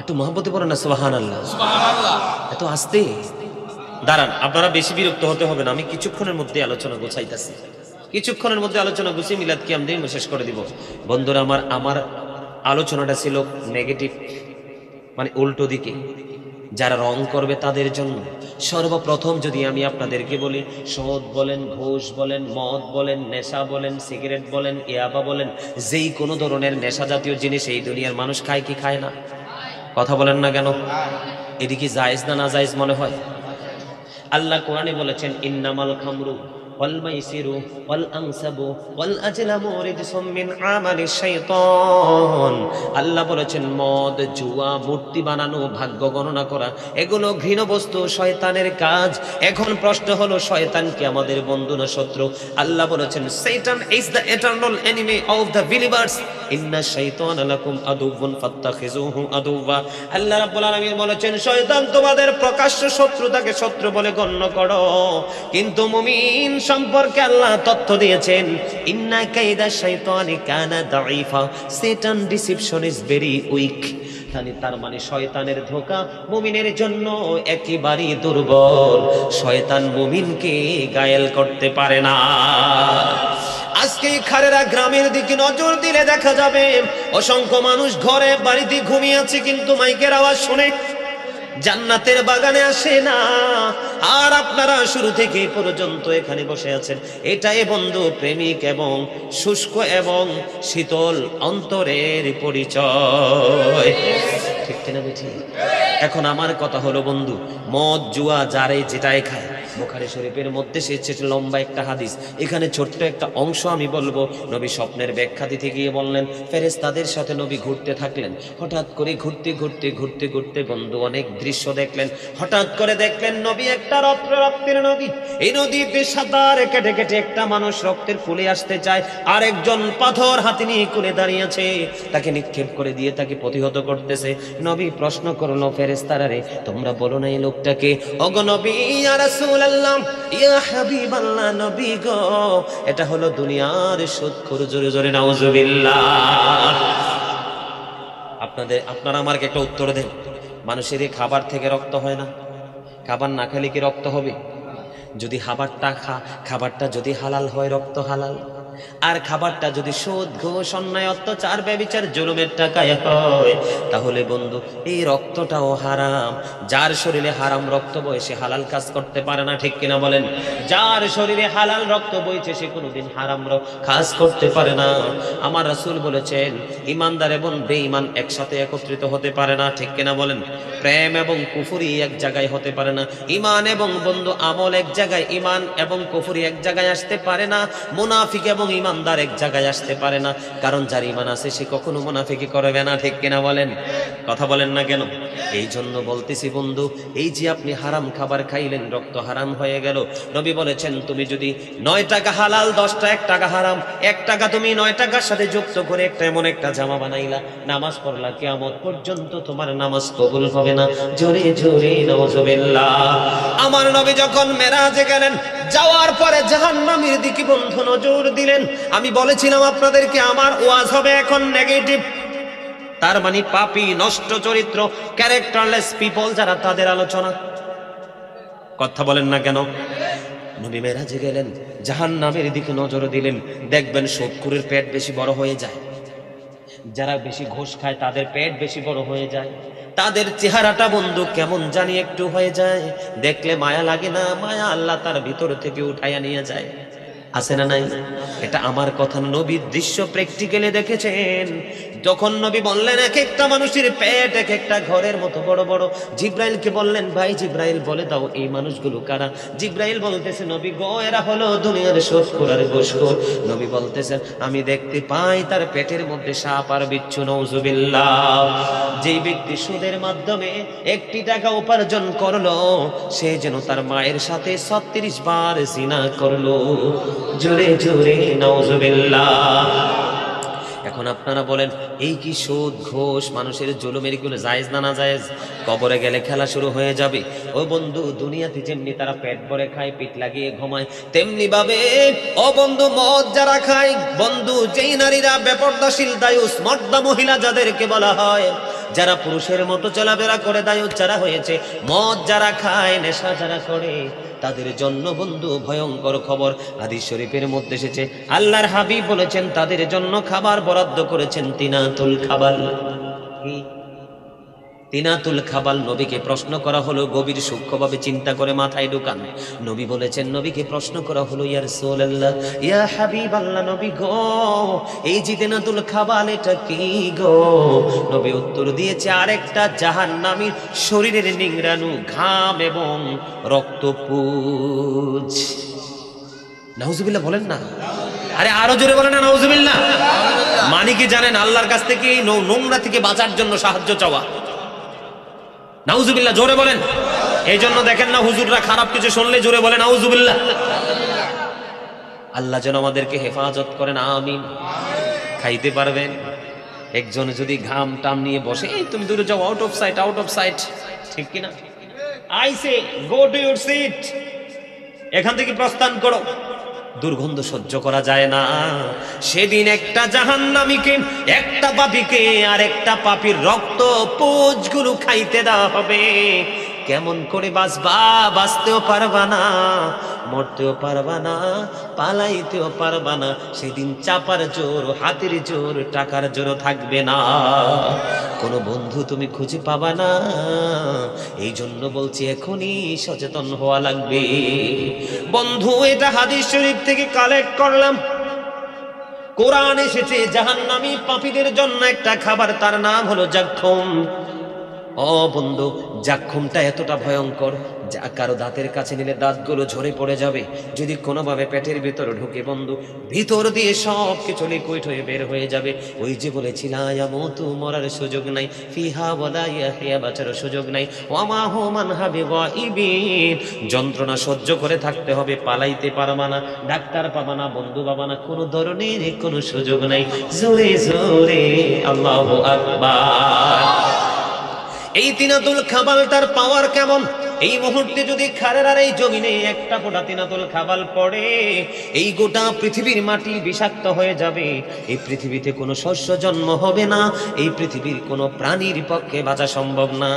একটু মহব্বতে পড়ো না সুবহানাল্লাহ। এত আস্তে দাঁড়ান, আপনারা বেশি বিরক্ত হতে হবে না, আমি কিছুক্ষণের মধ্যে আলোচনা গোছাইতেছি, কিছুক্ষণের মধ্যে আলোচনা গুছিয়ে মিলাদ কিয়াম দিয়ে শেষ করে দিব। বন্ধুরা আমার আলোচনাটা ছিল নেগেটিভ, মানে উল্টো দিকে, যারা রং করবে তাদের জন্য। সর্বপ্রথম যদি আমি আপনাদেরকে বলি, সুদ বলেন, ঘুষ বলেন, মদ বলেন, নেশা বলেন, সিগারেট বলেন, ইয়াবা বলেন, যেই কোনো ধরনের নেশা জাতীয় জিনিস এই দুনিয়ার মানুষ খায় কি খায় না? কথা বলেন না কেন? এটি কি জায়েজ না না জায়েজ মনে হয়? আল্লাহ কোরআনে বলেছেন ইন্নামাল খামরু ওয়াল মাইসিরু ওয়াল আনসাবু ওয়াল আজলামু রিজসুম মিন আমালিশ শাইতান। আল্লাহ বলেছেন মদ, জুয়া, মূর্তি বানানো, ভাগ্য গণনা করা, এগুলো ঘৃণ বস্তু, শয়তানের কাজ। এখন প্রশ্ন হলো শয়তান কি আমাদের বন্ধু না শত্রু? আল্লাহ বলেছেন Satan is the eternal enemy of the believers. ইন্না শাইতানা লাকুম আদুউন ফাত্তাখিযুহু আদুওয়া। আল্লাহ রাব্বুল আলামিন বলেছেন শয়তান তোমাদের প্রকাশ্য শত্রু, তাকে শত্রু বলে গণ্য করো। কিন্তু মুমিন সম্পর্কে আল্লাহ তথ্য দিয়েছেন ইন্না কাইদা শাইতানি কানা দাঈফা, Satan deception is very weak। তার মানে শয়তানের ধোঁকা মুমিনের জন্য একেবারেই দুর্বল, শয়তান মুমিনকে ঘায়েল করতে পারে না। আজকে খারেরা গ্রামের দিকে নজর দিলে দেখা যাবে অসংখ্য মানুষ ঘরে বাড়িতে ঘুমিয়ে আছে, কিন্তু মাইকের আওয়াজ শুনে জান্নাতের বাগানে আসে না। আর আপনারা শুরু থেকে পর্যন্ত এখানে বসে আছেন, এটাই বন্ধু প্রেমিক এবং শুষ্ক এবং শীতল অন্তরের পরিচয়। ঠিক কিনা বেঠি? এখন আমার কথা হলো বন্ধু, মদ, জুয়া যারে যেটাই খায়, বুখারী শরীফের মধ্যে এসেছে লম্বা একটা হাদিস, এখানে ছোট্ট একটা অংশ আমি বলবো। নবী স্বপ্নের ব্যাখ্যা দিতে গিয়ে বললেন ফেরেশতাদের সাথে নবী ঘুরতে থাকলেন। হঠাৎ করে ঘুরতে ঘুরতে ঘুরতে ঘুরতে বন্ধু অনেক দৃশ্য দেখলেন। হঠাৎ করে দেখলেন নবী একটা রক্তের নদী, এই নদীতে সাঁতার কেটে কেটে একটা মানুষ রক্তের কুলে আসতে চায়, আরেকজন পাথর হাতে নিয়ে কুলে দাঁড়িয়েছে, তাকে নিক্ষেপ করে দিয়ে তাকে প্রতিহত করতেছে। নবী প্রশ্ন করলো ফেরেশতারা রে তোমরা বলো না এই লোকটাকে? ওগো নবী ইয়া রাসূলুল্লাহ ইয়া হাবিবাল্লাহ, নবী গো এটা হলো দুনিয়ার সুদখোর। জোরে জোরে নাউজুবিল্লাহ। আপনারা আমাকে একটা উত্তর দেন, মানুষের এই খাবার থেকে রক্ত হয় না? খাবার না খেলে কি রক্ত হবে? যদি খাবারটা যদি হালাল হয় রক্ত হালাল, আর খাবারটা যদি সুদ, ঘুষ, অন্যায়, অত্যাচার, ব্যভিচার, জুলুমের টাকায় হয়, তাহলে বন্ধু এই রক্তটাও হারাম। যার শরীরে হারাম রক্ত বয় সে হালাল কাজ করতে পারে না। ঠিক কিনা বলেন? যার শরীরে হালাল রক্ত বইছে সে কোনোদিন হারাম কাজ করতে পারে না। আমার রাসূল বলেছেন ইমানদার এবং বেঈমান একসাথে একত্রিত হতে পারে না। ঠিক কিনা বলেন? প্রেম এবং কুফরি এক জায়গায় হতে পারে না। ইমান এবং বন্ধু আমল এক জায়গায়, ইমান এবং কুফরি এক জায়গায় আসতে পারে না। মুনাফিক এবং ইমানদার এক জায়গায় আসতে পারে না, কারণ যার ইমান আছে সে কখনো মুনাফিকি করবে না। ঠিক কিনা বলেন? কথা বলেন না কেন? এই জন্য বলতেছি বন্ধু, এই যে আপনি হারাম খাবার খাইলেন, রক্ত হারাম হয়ে গেল। নবী বলেছেন তুমি যদি 9 টাকা হালাল, 10টা 1 টাকা হারাম, 1 টাকা তুমি 9 টাকার সাথে যুক্ত করে একটা এমন একটা জামা বানাইলা, নামাজ পড়লা, কিয়ামত পর্যন্ত তোমার নামাজ কবুল হবে না। জোরে জোরে নাউজুবিল্লাহ। আমার নবী যখন মেরাজে গেলেন, যাওয়ার পরে জাহান্নামের দিকে বন্ধু নজর দিলেন। আমি বলেছিলাম আপনাদেরকে আমার ওয়াজ হবে এখন নেগেটিভ, তার মানে পাপী, নষ্ট চরিত্র, ক্যারেক্টারলেস পিপল যারা, তাদের আলোচনা। কথা বলেন না কেন? নবী মেরাজে গেলেন, জাহান্নামের দিকে নজর দিলেন, দেখবেন সুদখোরের পেট বেশি বড় হয়ে যায়, যারা বেশি ঘুষ খায় তাদের পেট বেশি বড় হয়ে যায়, তাদের চেহারাটা বন্ধু কেমন জানি একটু হয়ে যায়, দেখলে মায়া লাগে না? মায়া আল্লাহ তার ভিতর থেকে উঠাইয়া নিয়ে যায়, আছে না নাই? এটা আমার কথা, নবীর দৃশ্য প্র্যাকটিক্যালি দেখেছেন। যখন নবী বললেন এক একটা মানুষের পেট এক একটা ঘরের মতো বড় বড়, জিব্রাইলকে বললেন, ভাই জিব্রাইল বলে দাও এই মানুষগুলো কারা? জিব্রাইল বলতেছে, নবী গো এরা হলো দুনিয়ার সুদখোর আর ঘুষখোর। নবী বলতেছেন, আমি দেখতে পাই তার পেটের মধ্যে সাপ আর বিচ্ছু, নাউজুবিল্লাহ। যেই ব্যক্তি সুদের মাধ্যমে 1 টাকা উপার্জন করলো, সে যেন তার মায়ের সাথে 36 বার জিনা করলো। জোরে জোরে নাউজুবিল্লাহ। এখন আপনারা বলেন, এই কি সুদ ঘোষ মানুষের জুলুমের গুলো জায়েজ না না জায়েজ? কবরে গেলে খেলা শুরু হয়ে যাবে। ও বন্ধু, দুনিয়াতে যেমনি তারা পেট ভরে খায়, পিঠ লাগিয়ে ঘুমায়, তেমনি ভাবে ও বন্ধু মদ যারা খায়, বন্ধু যেই নারীরা বেপরদাশীল দায়ুস, মর্দা মহিলা যাদেরকে বলা হয়, যারা পুরুষের মতো চলাফেরা করে দায়ুস যারা হয়েছে, মদ যারা খায়, নেশা যারা করে, তাদের জন্য বন্ধু ভয়ঙ্কর খবর। হাদিস শরীফের মধ্যে এসেছে, আল্লাহর হাবিব বলেছেন তাদের জন্য খাবার বরাদ্দ করেছেন তিনাতুল খাবাল। কি তিনাতুল খাবাল? নবীকে প্রশ্ন করা হলো, গভীর সূক্ষ্মভাবে চিন্তা করে মাথায় ঢুকান। নবী বলেছেন, নবীকে প্রশ্ন করা হলো, ইয়া রাসূলুল্লাহ, ইয়া হাবিবাল্লাহ, নবী গো এই যে তিনাতুল খাবাল এটা কি গো? নবী উত্তর দিয়েছে, আরেকটা জাহান্নামীর শরীরের নিংড়ানো ঘাম এবং রক্তপুঞ্জ। নাউজুবিল্লাহ বলেন না? আরে আরো জোরে বলেন না নাউজুবিল্লাহ। মানে কি জানেন? আল্লাহর কাছ থেকে নোংরা থেকে বাঁচার জন্য সাহায্য চাওয়া। নাউজুবিল্লাহ জোরে বলেন। এই জন্য দেখেন না, হুজুররা খারাপ কিছু শুনলে জোরে বলেন নাউজুবিল্লাহ। আল্লাহ যেন আমাদেরকে হেফাজত করেন, আমিন। খাইতে পারবেন? একজন যদি ঘাম টাম নিয়ে বসে, এই তুমি দূরে যাও, out of sight, out of sight, ঠিক কিনা? I say go to your seat, এখান থেকে প্রস্থান করো। দুর্গন্ধ সহ্য করা যায় না। সেদিন একটা জাহান্নামীকে, একটা পাপীকে আর একটা পাপীর রক্ত পুঁজগুলো খাইতে দেওয়া হবে। কেমন করে বাঁচবা? বাঁচতেও পারবা না, মরতেও পারবা না, পালাইতেও পারবা না। সেদিন চাপার জোর, হাতের জোর, টাকার জোর থাকবে না। কোনো বন্ধু তুমি খুঁজে পাবা না। এই জন্য বলছি এখনই সচেতন হওয়া লাগবে বন্ধু। এটা হাদিস শরীফ থেকে কালেক্ট করলাম। কোরআন এসেছে জাহান্নামী পাপীদের জন্য একটা খাবার, তার নাম হলো জাক্কুম। ও বন্ধু, জাক্কুমটা এতটা ভয়ঙ্কর, যা কারো দাঁতের কাছে নিলে দাঁতগুলো ঝরে পড়ে যাবে। যদি কোনোভাবে পেটের ভিতর ঢুকে বন্ধু, ভিতর দিয়ে সব কিছু লিকুইড হয়ে বের হয়ে যাবে। ওই যে বলেছিলাম, ইয়ামুতু, মরার সুযোগ নাই, ফিহা ওয়ালা ইয়াহইয়া, বাঁচার সুযোগ নাই, ওয়ামা হুম আনহা বিগাইবিন। যন্ত্রণা সহ্য করে থাকতে হবে, পালাইতে পারবা না, ডাক্তার পাবা না, বন্ধু পাবা না, কোনো ধরনের কোনো সুযোগ নাই। জোরে জোরে আল্লাহু আকবার। এই তিনাতুল খাবাল, তার পাওয়ার কেমন? এই মুহূর্তে যদি খারের এই জমিনে একটা ফোঁটা তিনাতুল খাবাল পড়ে, এই গোটা পৃথিবীর মাটি বিষাক্ত হয়ে যাবে। এই পৃথিবীতে কোনো শস্য জন্ম হবে না, এই পৃথিবীর কোনো প্রাণীর পক্ষে বাঁচা সম্ভব না।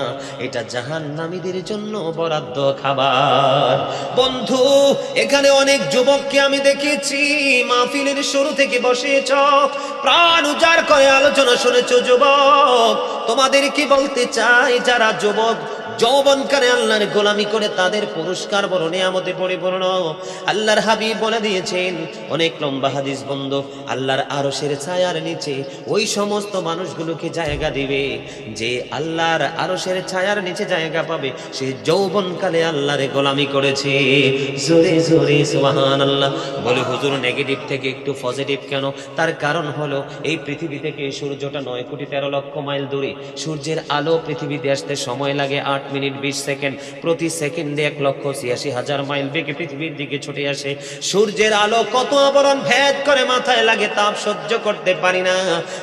এটা জাহান্নামীদের জন্য বরাদ্দ খাবার। বন্ধু, এখানে অনেক যুবককে আমি দেখেছি, মাহফিলের শুরু থেকে বসেছ, প্রাণ উজাড় করে আলোচনা শুনেছ। যুবক, তোমাদের কি বলতে চাই, যারা যুবক যৌবনকালে আল্লাহর গোলামি করে, তাদের পুরস্কার বড় নিয়ামতে পরিপূর্ণ। আল্লাহর হাবিব বলে দিয়েছেন, অনেক লম্বা হাদিস বন্ধু, আল্লাহর আরশের ছায়ার নিচে ওই সমস্ত মানুষগুলোকে জায়গা দিবে, যে আল্লাহর আরশের ছায়ার নিচে জায়গা পাবে, সে যৌবনকালে আল্লাহর গোলামি করেছে। জোরে জোরে সুবহানাল্লাহ। বলে হুজুর, নেগেটিভ থেকে একটু পজিটিভ কেন? তার কারণ হলো, এই পৃথিবী থেকে সূর্যটা 9 কোটি 13 লক্ষ মাইল দূরে। সূর্যের আলো পৃথিবীতে আসতে সময় লাগে 8 মিনিট 20 সেকেন্ড, প্রতি সেকেন্ডে 1,86,000 মাইল বেগে পৃথিবীর দিকে ছুটে আসে। সূর্যের আলো কত আবরণ ভেদ করে মাথায় লাগে, তাপ সহ্য করতে পারি না।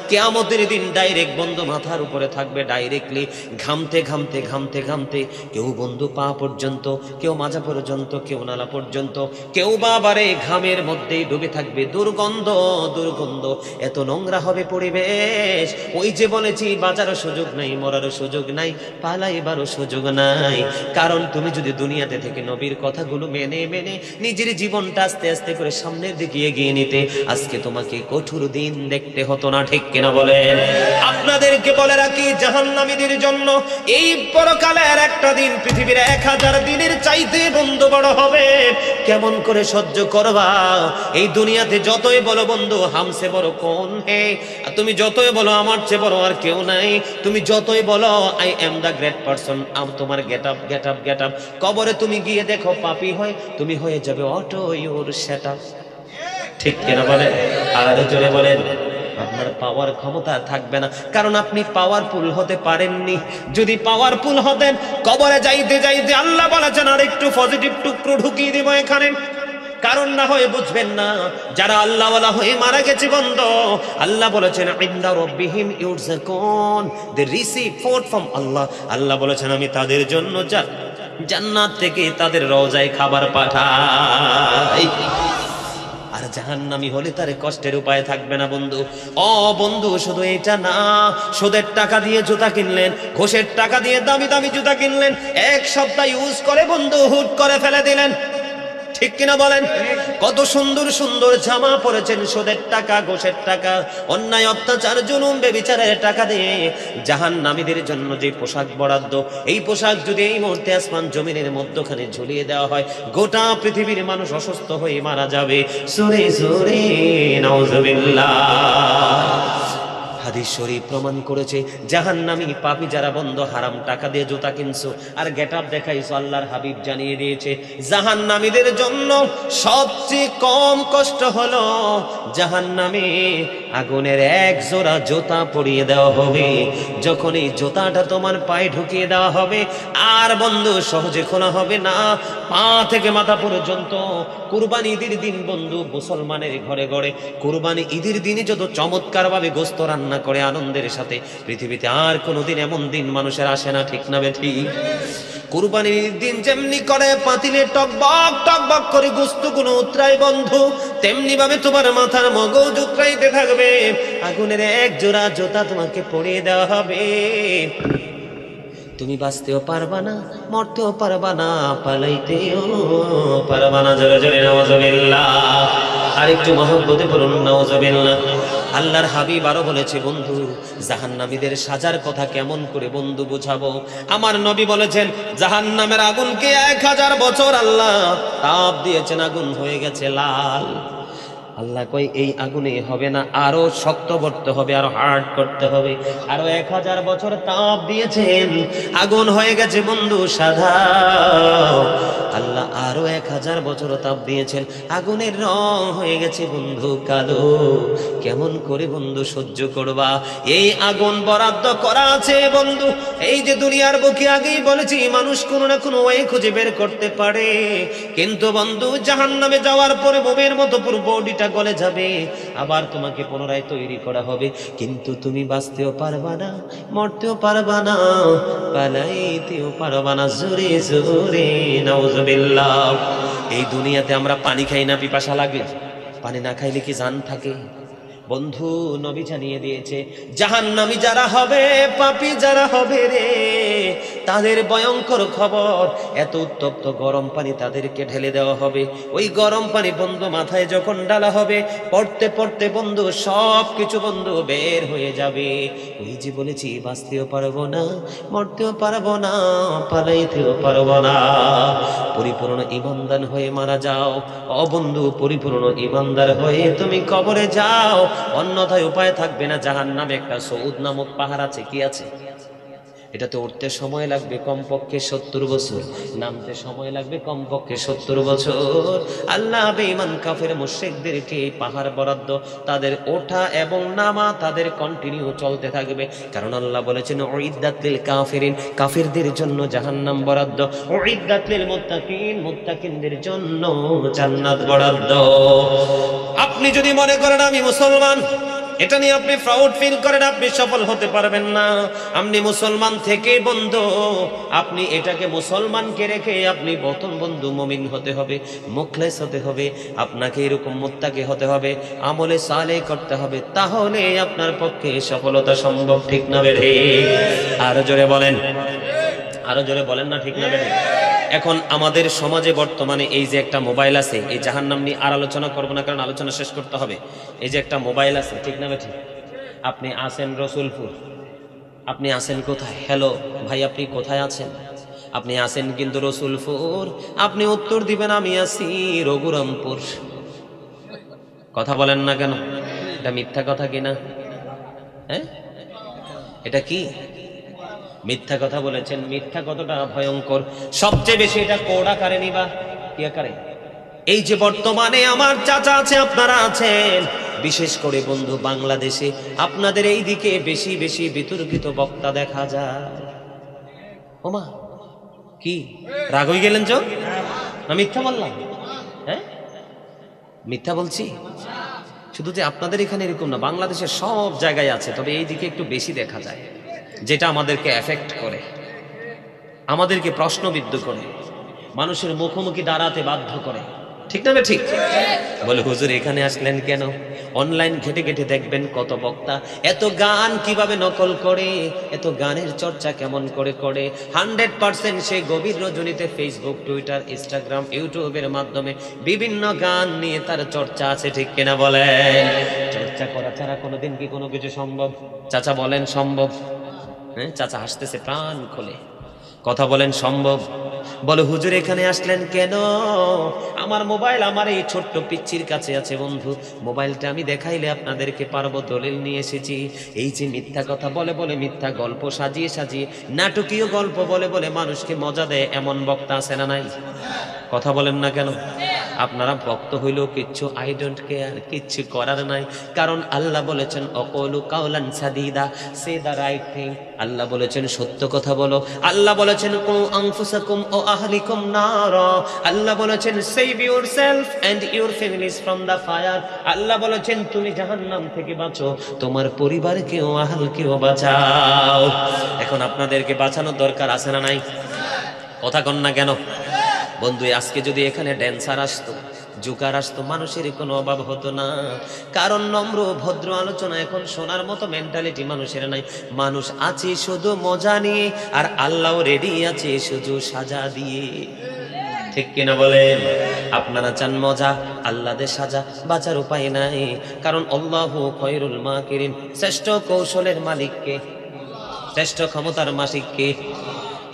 কিয়ামতের দিন ডাইরেক্ট বন্ধু মাথার উপরে থাকবে, ডাইরেক্টলি ঘামতে ঘামতে ঘামতে ঘামতে, কেউ বন্ধু পা পর্যন্ত, কেউ মাজা পর্যন্ত, কেউ নালা পর্যন্ত, কেউ বাবারে ঘামের মধ্যেই ডুবে থাকবে। দুর্গন্ধ দুর্গন্ধ, এত নোংরা হবে পরিবেশ। ওই যে বলেছি বাঁচারও সুযোগ নাই, মরারও সুযোগ নাই, পালাইবারও সুযোগ নাই। কারণ তুমি যদি দুনিয়াতে থেকে নবীর কথাগুলো মেনে মেনে নিজের জীবনটা আস্তে আস্তে করে সামনের দিকে এগিয়ে নিতে, আজকে তোমাকে কঠোর দিন দেখতে হতো না। ঠিক কিনা বলেন? আপনাদেরকে বলে রাখি, জাহান্নামীদের জন্য এই পরকালের একটা দিন পৃথিবীর 1000 দিনের চাইতে বন্ধু বড় হবে। কেমন করে সহ্য করবা? এই দুনিয়াতে যতই বলো বন্ধু হামসে বড় কোন হে, আর তুমি যতই বলো আমার চেয়ে বড় আর কেউ নাই, তুমি যতই বলো I am the great person, তোমার get up get up get up, কবরে তুমি গিয়ে দেখো পাপী হয়, তুমি হয়ে যাবে অটো ইউর সেট আপ। ঠিক কিনা বলেন? আর জোরে বলেন। আপনার পাওয়ার ক্ষমতা থাকবে না, কারণ আপনি পাওয়ারফুল হতে পারেননি। যদি পাওয়ারফুল হতেন, কবরে যাইতে যাইতে আল্লাহ বলেছেন আর একটু পজিটিভ টুকরো ঢুকিয়ে দেব এখানে। কারণ না হয় বুঝবেন না, যারা আল্লাহওয়ালা হয়ে মারা গেছে বন্ধু, আল্লাহ বলেছেন ইনদা রাব্বিহিম ইউরযাকুন, দে রিসিভ ফুড ফ্রম আল্লাহ। আল্লাহ বলেছেন আমি তাদের জন্য জান্নাত থেকে তাদের রওজায় খাবার পাঠাই। আর জাহান্নামী হলে তার কষ্টের উপায় থাকবে না বন্ধু। ও বন্ধু, শুধু এটা না, সুদের টাকা দিয়ে জুতা কিনলেন, ঘোষের টাকা দিয়ে দামি দামি জুতা কিনলেন, 1 সপ্তাহ ইউজ করে বন্ধু হুট করে ফেলে দিলেন। ঠিক কিনা বলেন? কত সুন্দর সুন্দর জামা পরেছেন সুদের টাকা, ঘোষের টাকা, অন্যায় অত্যাচার জুলুম বেবিচারের টাকা দিয়ে। জাহান্নামীদের জন্য যে পোশাক বরাদ্দ, এই পোশাক যদি এই মুহূর্তে আসমান জমিনের মধ্যখানে ঝুলিয়ে দেওয়া হয়, গোটা পৃথিবীর মানুষ অসুস্থ হয়ে মারা যাবে। সুরে সুরে নাউজুবিল্লাহ। হাদিস শরীফ প্রমাণ করেছে জাহান্নামী পাপী যারা বন্ধ হারাম টাকা দিয়ে জুতা কিনছো আর গেটআপ দেখাইছো, আল্লাহর হাবিব জানিয়ে দিয়েছে জাহান্নামীদের জন্য সবচেয়ে কম কষ্ট হলো জাহান্নামে আগুনের 1 জোড়া জুতা পরিয়ে দেওয়া হবে। যখন এই জুতাটা তোমার পায়ে ঢুকিয়ে দেওয়া হবে, আর বন্ধু সহজে খোলা হবে না, পা থেকে মাথা পর্যন্ত। কুরবানি ঈদের দিন বন্ধু মুসলমানের ঘরে ঘরে কুরবানি ঈদের দিনে যত চমৎকার ভাবে গোশত রান্না করে আনন্দের সাথে, পৃথিবীতে আর কোনোদিন এমন দিন মানুষের আসে না। ঠিক না ঠিক? কুরবানির দিন যেমনি করে পাতিলে টকবক টকবক করে গোশত গুলো উতরায় বন্ধু, তেমনি ভাবে তোমার মাথার মগজ উতরাইতে থাকবে। আগুনের 1 জোড়া জুতা তোমাকে পরিয়ে দেওয়া হবে। তুমি বাঁচতেও পারবা না, মরতেও পারবা না, পালাইতেও পারবা না। জোরে জোরে নাউজুবিল্লাহ। আর একটু মহব্বতে বলুন নাউজুবিল্লাহ। আল্লাহর হাবিব আরো বলেছে বন্ধু জাহান্নামীদের সাজার কথা কেমন করে বন্ধু বুঝাবো। আমার নবী বলেছেন জাহান্নামের আগুনকে 1000 বছর আল্লাহ তাপ দিয়েছেন, আগুন হয়ে গেছে লাল। আল্লাহ কই এই আগুনে হবে না, আরো শক্ত করতে হবে, আরো হার্ড করতে হবে। আরো 1000 বছর তাপ দিয়েছেন, আগুন হয়ে গেছে বন্ধু সাদা। আল্লাহ আরো 1000 বছর তাপ দিয়েছেন, আগুনের রং হয়ে গেছে বন্ধু কালো। কেমন করে বন্ধু সহ্য করবা? এই আগুন বরাদ্দ করা আছে বন্ধু। এই যে দুনিয়ার বুকে আগেই বলেছি মানুষ কোনো না কোনো ওয়ে খুঁজে বের করতে পারে, কিন্তু বন্ধু জাহান্নামে যাওয়ার পরে মোমের মতো পুরো বডিটা গলে যাবে, আবার তোমাকে পুনরায় তৈরি করা হবে, কিন্তু তুমি বাঁচতেও পারবা না, মরতেও পারবা না, পালাইতেও পারবা না। জোরে জোরে নাউজুবিল্লাহ। এই দুনিয়াতে আমরা পানি খাই না, পিপাসা লাগে, পানি না খাইলে কি জান থাকে? বন্ধু নবী জানিয়ে দিয়েছে জাহান্নামী যারা হবে, পাপী যারা হবে রে, তাদের ভয়ঙ্কর খবর। এত উত্তপ্ত গরম পানি তাদেরকে ঢেলে দেওয়া হবে। ওই গরম পানি বন্ধু মাথায় যখন ডালা হবে, পড়তে পড়তে বন্ধু সব কিছু বন্ধু বের হয়ে যাবে। ওই যে বলেছি বাঁচতেও পারবো না, মরতেও পারবো না, পালাইতেও পারবো না। পরিপূর্ণ ঈমানদার হয়ে মারা যাও ও বন্ধু, পরিপূর্ণ ঈমানদার হয়ে তুমি কবরে যাও, অন্যথায় উপায় থাকবে না। জাহান্নামে একটা সৌদ নামক পাহাড় আছে। কি আছে? এটাতে উঠতে সময় লাগবে কমপক্ষে 70 বছর, নামতে সময় লাগবে কমপক্ষে 70 বছর। আল্লাহ বেঈমান কাফের মুশরিকদেরকে এই পাহাড় বরাদ্দ, তাদের ওঠা এবং নামা তাদের কন্টিনিউ চলতে থাকবে। কারণ আল্লাহ বলেছেন উইদ্দাত লিল কাফিরিন, কাফিরদের জন্য জাহান্নাম বরাদ্দ, উইদ্দাত লিল মুত্তাকিন, মুত্তাকিনদের জন্য জান্নাত বরাদ্দ। আপনি যদি মনে করেন আমি মুসলমান, এটা নিয়ে আপনি প্রাউড ফিল করেন, আপনি সফল হতে পারবেন না। আপনি মুসলমান থেকে বন্ধু, আপনি এটাকে মুসলমানকে রেখে আপনি প্রথম বন্ধু মুমিন হতে হবে, মুখলেস হতে হবে, আপনাকে এরকম মুত্তাকি হতে হবে, আমলে সালেহ করতে হবে, তাহলে আপনার পক্ষে সফলতা সম্ভব। ঠিক না বেঠে? আরো জোরে বলেন, আরো জোরে বলেন না ঠিক না বেঠে? এখন আমাদের সমাজে বর্তমানে এই যে একটা মোবাইল আছে, এই জাহান্নাম নিয়ে আর আলোচনা করবো না, কারণ আলোচনা শেষ করতে হবে। এই যে একটা মোবাইল আছে, ঠিক না বেঠি? আপনি আছেন রসুলপুর, আপনি আছেন কোথায়? হ্যালো ভাই, আপনি কোথায় আছেন? আপনি আছেন কিন্তু রসুলপুর, আপনি উত্তর দিবেন আমি আছি রঘুরামপুর। কথা বলেন না কেন? এটা মিথ্যা কথা কিনা? হ্যাঁ, এটা কি মিথ্যা কথা বলেছেন? মিথ্যা কতটা ভয়ঙ্কর, সবচেয়ে বেশি এটা কোড আকারে নিবা, কি আকারে? এই যে বর্তমানে আমার চাচা আছে, আপনারা আছেন, বিশেষ করে বন্ধু বাংলাদেশে আপনাদের এই দিকে বেশি বেশি বিতর্কিত বক্তা দেখা যায়। ওমা, কি রাগ হয়ে গেলেন? চো না মিথ্যা বললাম? হ্যাঁ, মিথ্যা বলছি? শুধু যে আপনাদের এখানে এরকম না, বাংলাদেশের সব জায়গায় আছে, তবে এই দিকে একটু বেশি দেখা যায়, যেটা আমাদেরকে এফেক্ট করে, আমাদেরকে প্রশ্নবিদ্ধ করে, মানুষের মুখোমুখি দাঁড়াতে বাধ্য করে। ঠিক না? ঠিক বলে হুজুর এখানে আসলেন কেন? অনলাইন ঘেটে ঘেটে দেখবেন কত বক্তা এত গান কিভাবে নকল করে, এত গানের চর্চা কেমন করে করে। 100% সে গভীর রজনীতে ফেসবুক, টুইটার, ইনস্টাগ্রাম, ইউটিউবের মাধ্যমে বিভিন্ন গান নিয়ে তার চর্চা আছে। ঠিক কিনা বলেন? চর্চা করা ছাড়া কোনোদিন কি কোনো কিছু সম্ভব? চাচা বলেন সম্ভব? হ্যাঁ, চাচা হাসতেছে প্রাণ খুলে। কথা বলেন সম্ভব? বলে হুজুর এখানে আসলেন কেন? আমার মোবাইল আমার এই ছোট্ট পিচ্চির কাছে আছে বন্ধু, মোবাইলটা আমি দেখাইলে আপনাদেরকে পারবো, দলিল নিয়ে এসেছি। এই যে মিথ্যা কথা বলে বলে, মিথ্যা গল্প সাজিয়ে সাজিয়ে, নাটকীয় গল্প বলে বলে মানুষকে মজা দেয়, এমন বক্তা আছে না নাই? কথা বলেন না কেন? আপনারা ভক্ত হইলেও কিচ্ছু, আই ডোন্ট কেয়ার, কিচ্ছু করার নাই। কারণ আল্লাহ বলেছেন অকলু কাওলান সাদিদা, সে দা রাইট থিং। আল্লাহ বলেছেন সত্য কথা বলো। আল্লাহ বলেছেন কু আনফুসাকুম ও আহলিকুম নারা। আল্লাহ বলেছেন save yourself and your families from the fire. আল্লাহ বলেছেন তুমি জাহান্নাম থেকে বাঁচো, তোমার পরিবারকেও আহলকেও বাঁচাও। এখন আপনাদেরকে বাঁচানোর দরকার আছে না নাই? কথা কন না কেন? বন্ধু আজকে যদি এখানে ড্যান্সার আসতো, জুকার আসতো, মানুষের কোনো অভাব হতো না। কারণ নম্র ভদ্র আলোচনা এখন শোনার মতো মেন্টালিটি মানুষের নাই। মানুষ আছে শুধু মজা নিয়ে, আর আল্লাহ রেডি আছে শুধু সাজা দিয়ে। ঠিক কিনা বলেন? আপনারা চান মজা, আল্লাহ দে সাজা, বাঁচার উপায় নাই। কারণ আল্লাহু খায়রুল মাকিরিন, শ্রেষ্ঠ কৌশলের মালিককে, শ্রেষ্ঠ ক্ষমতার মালিককে।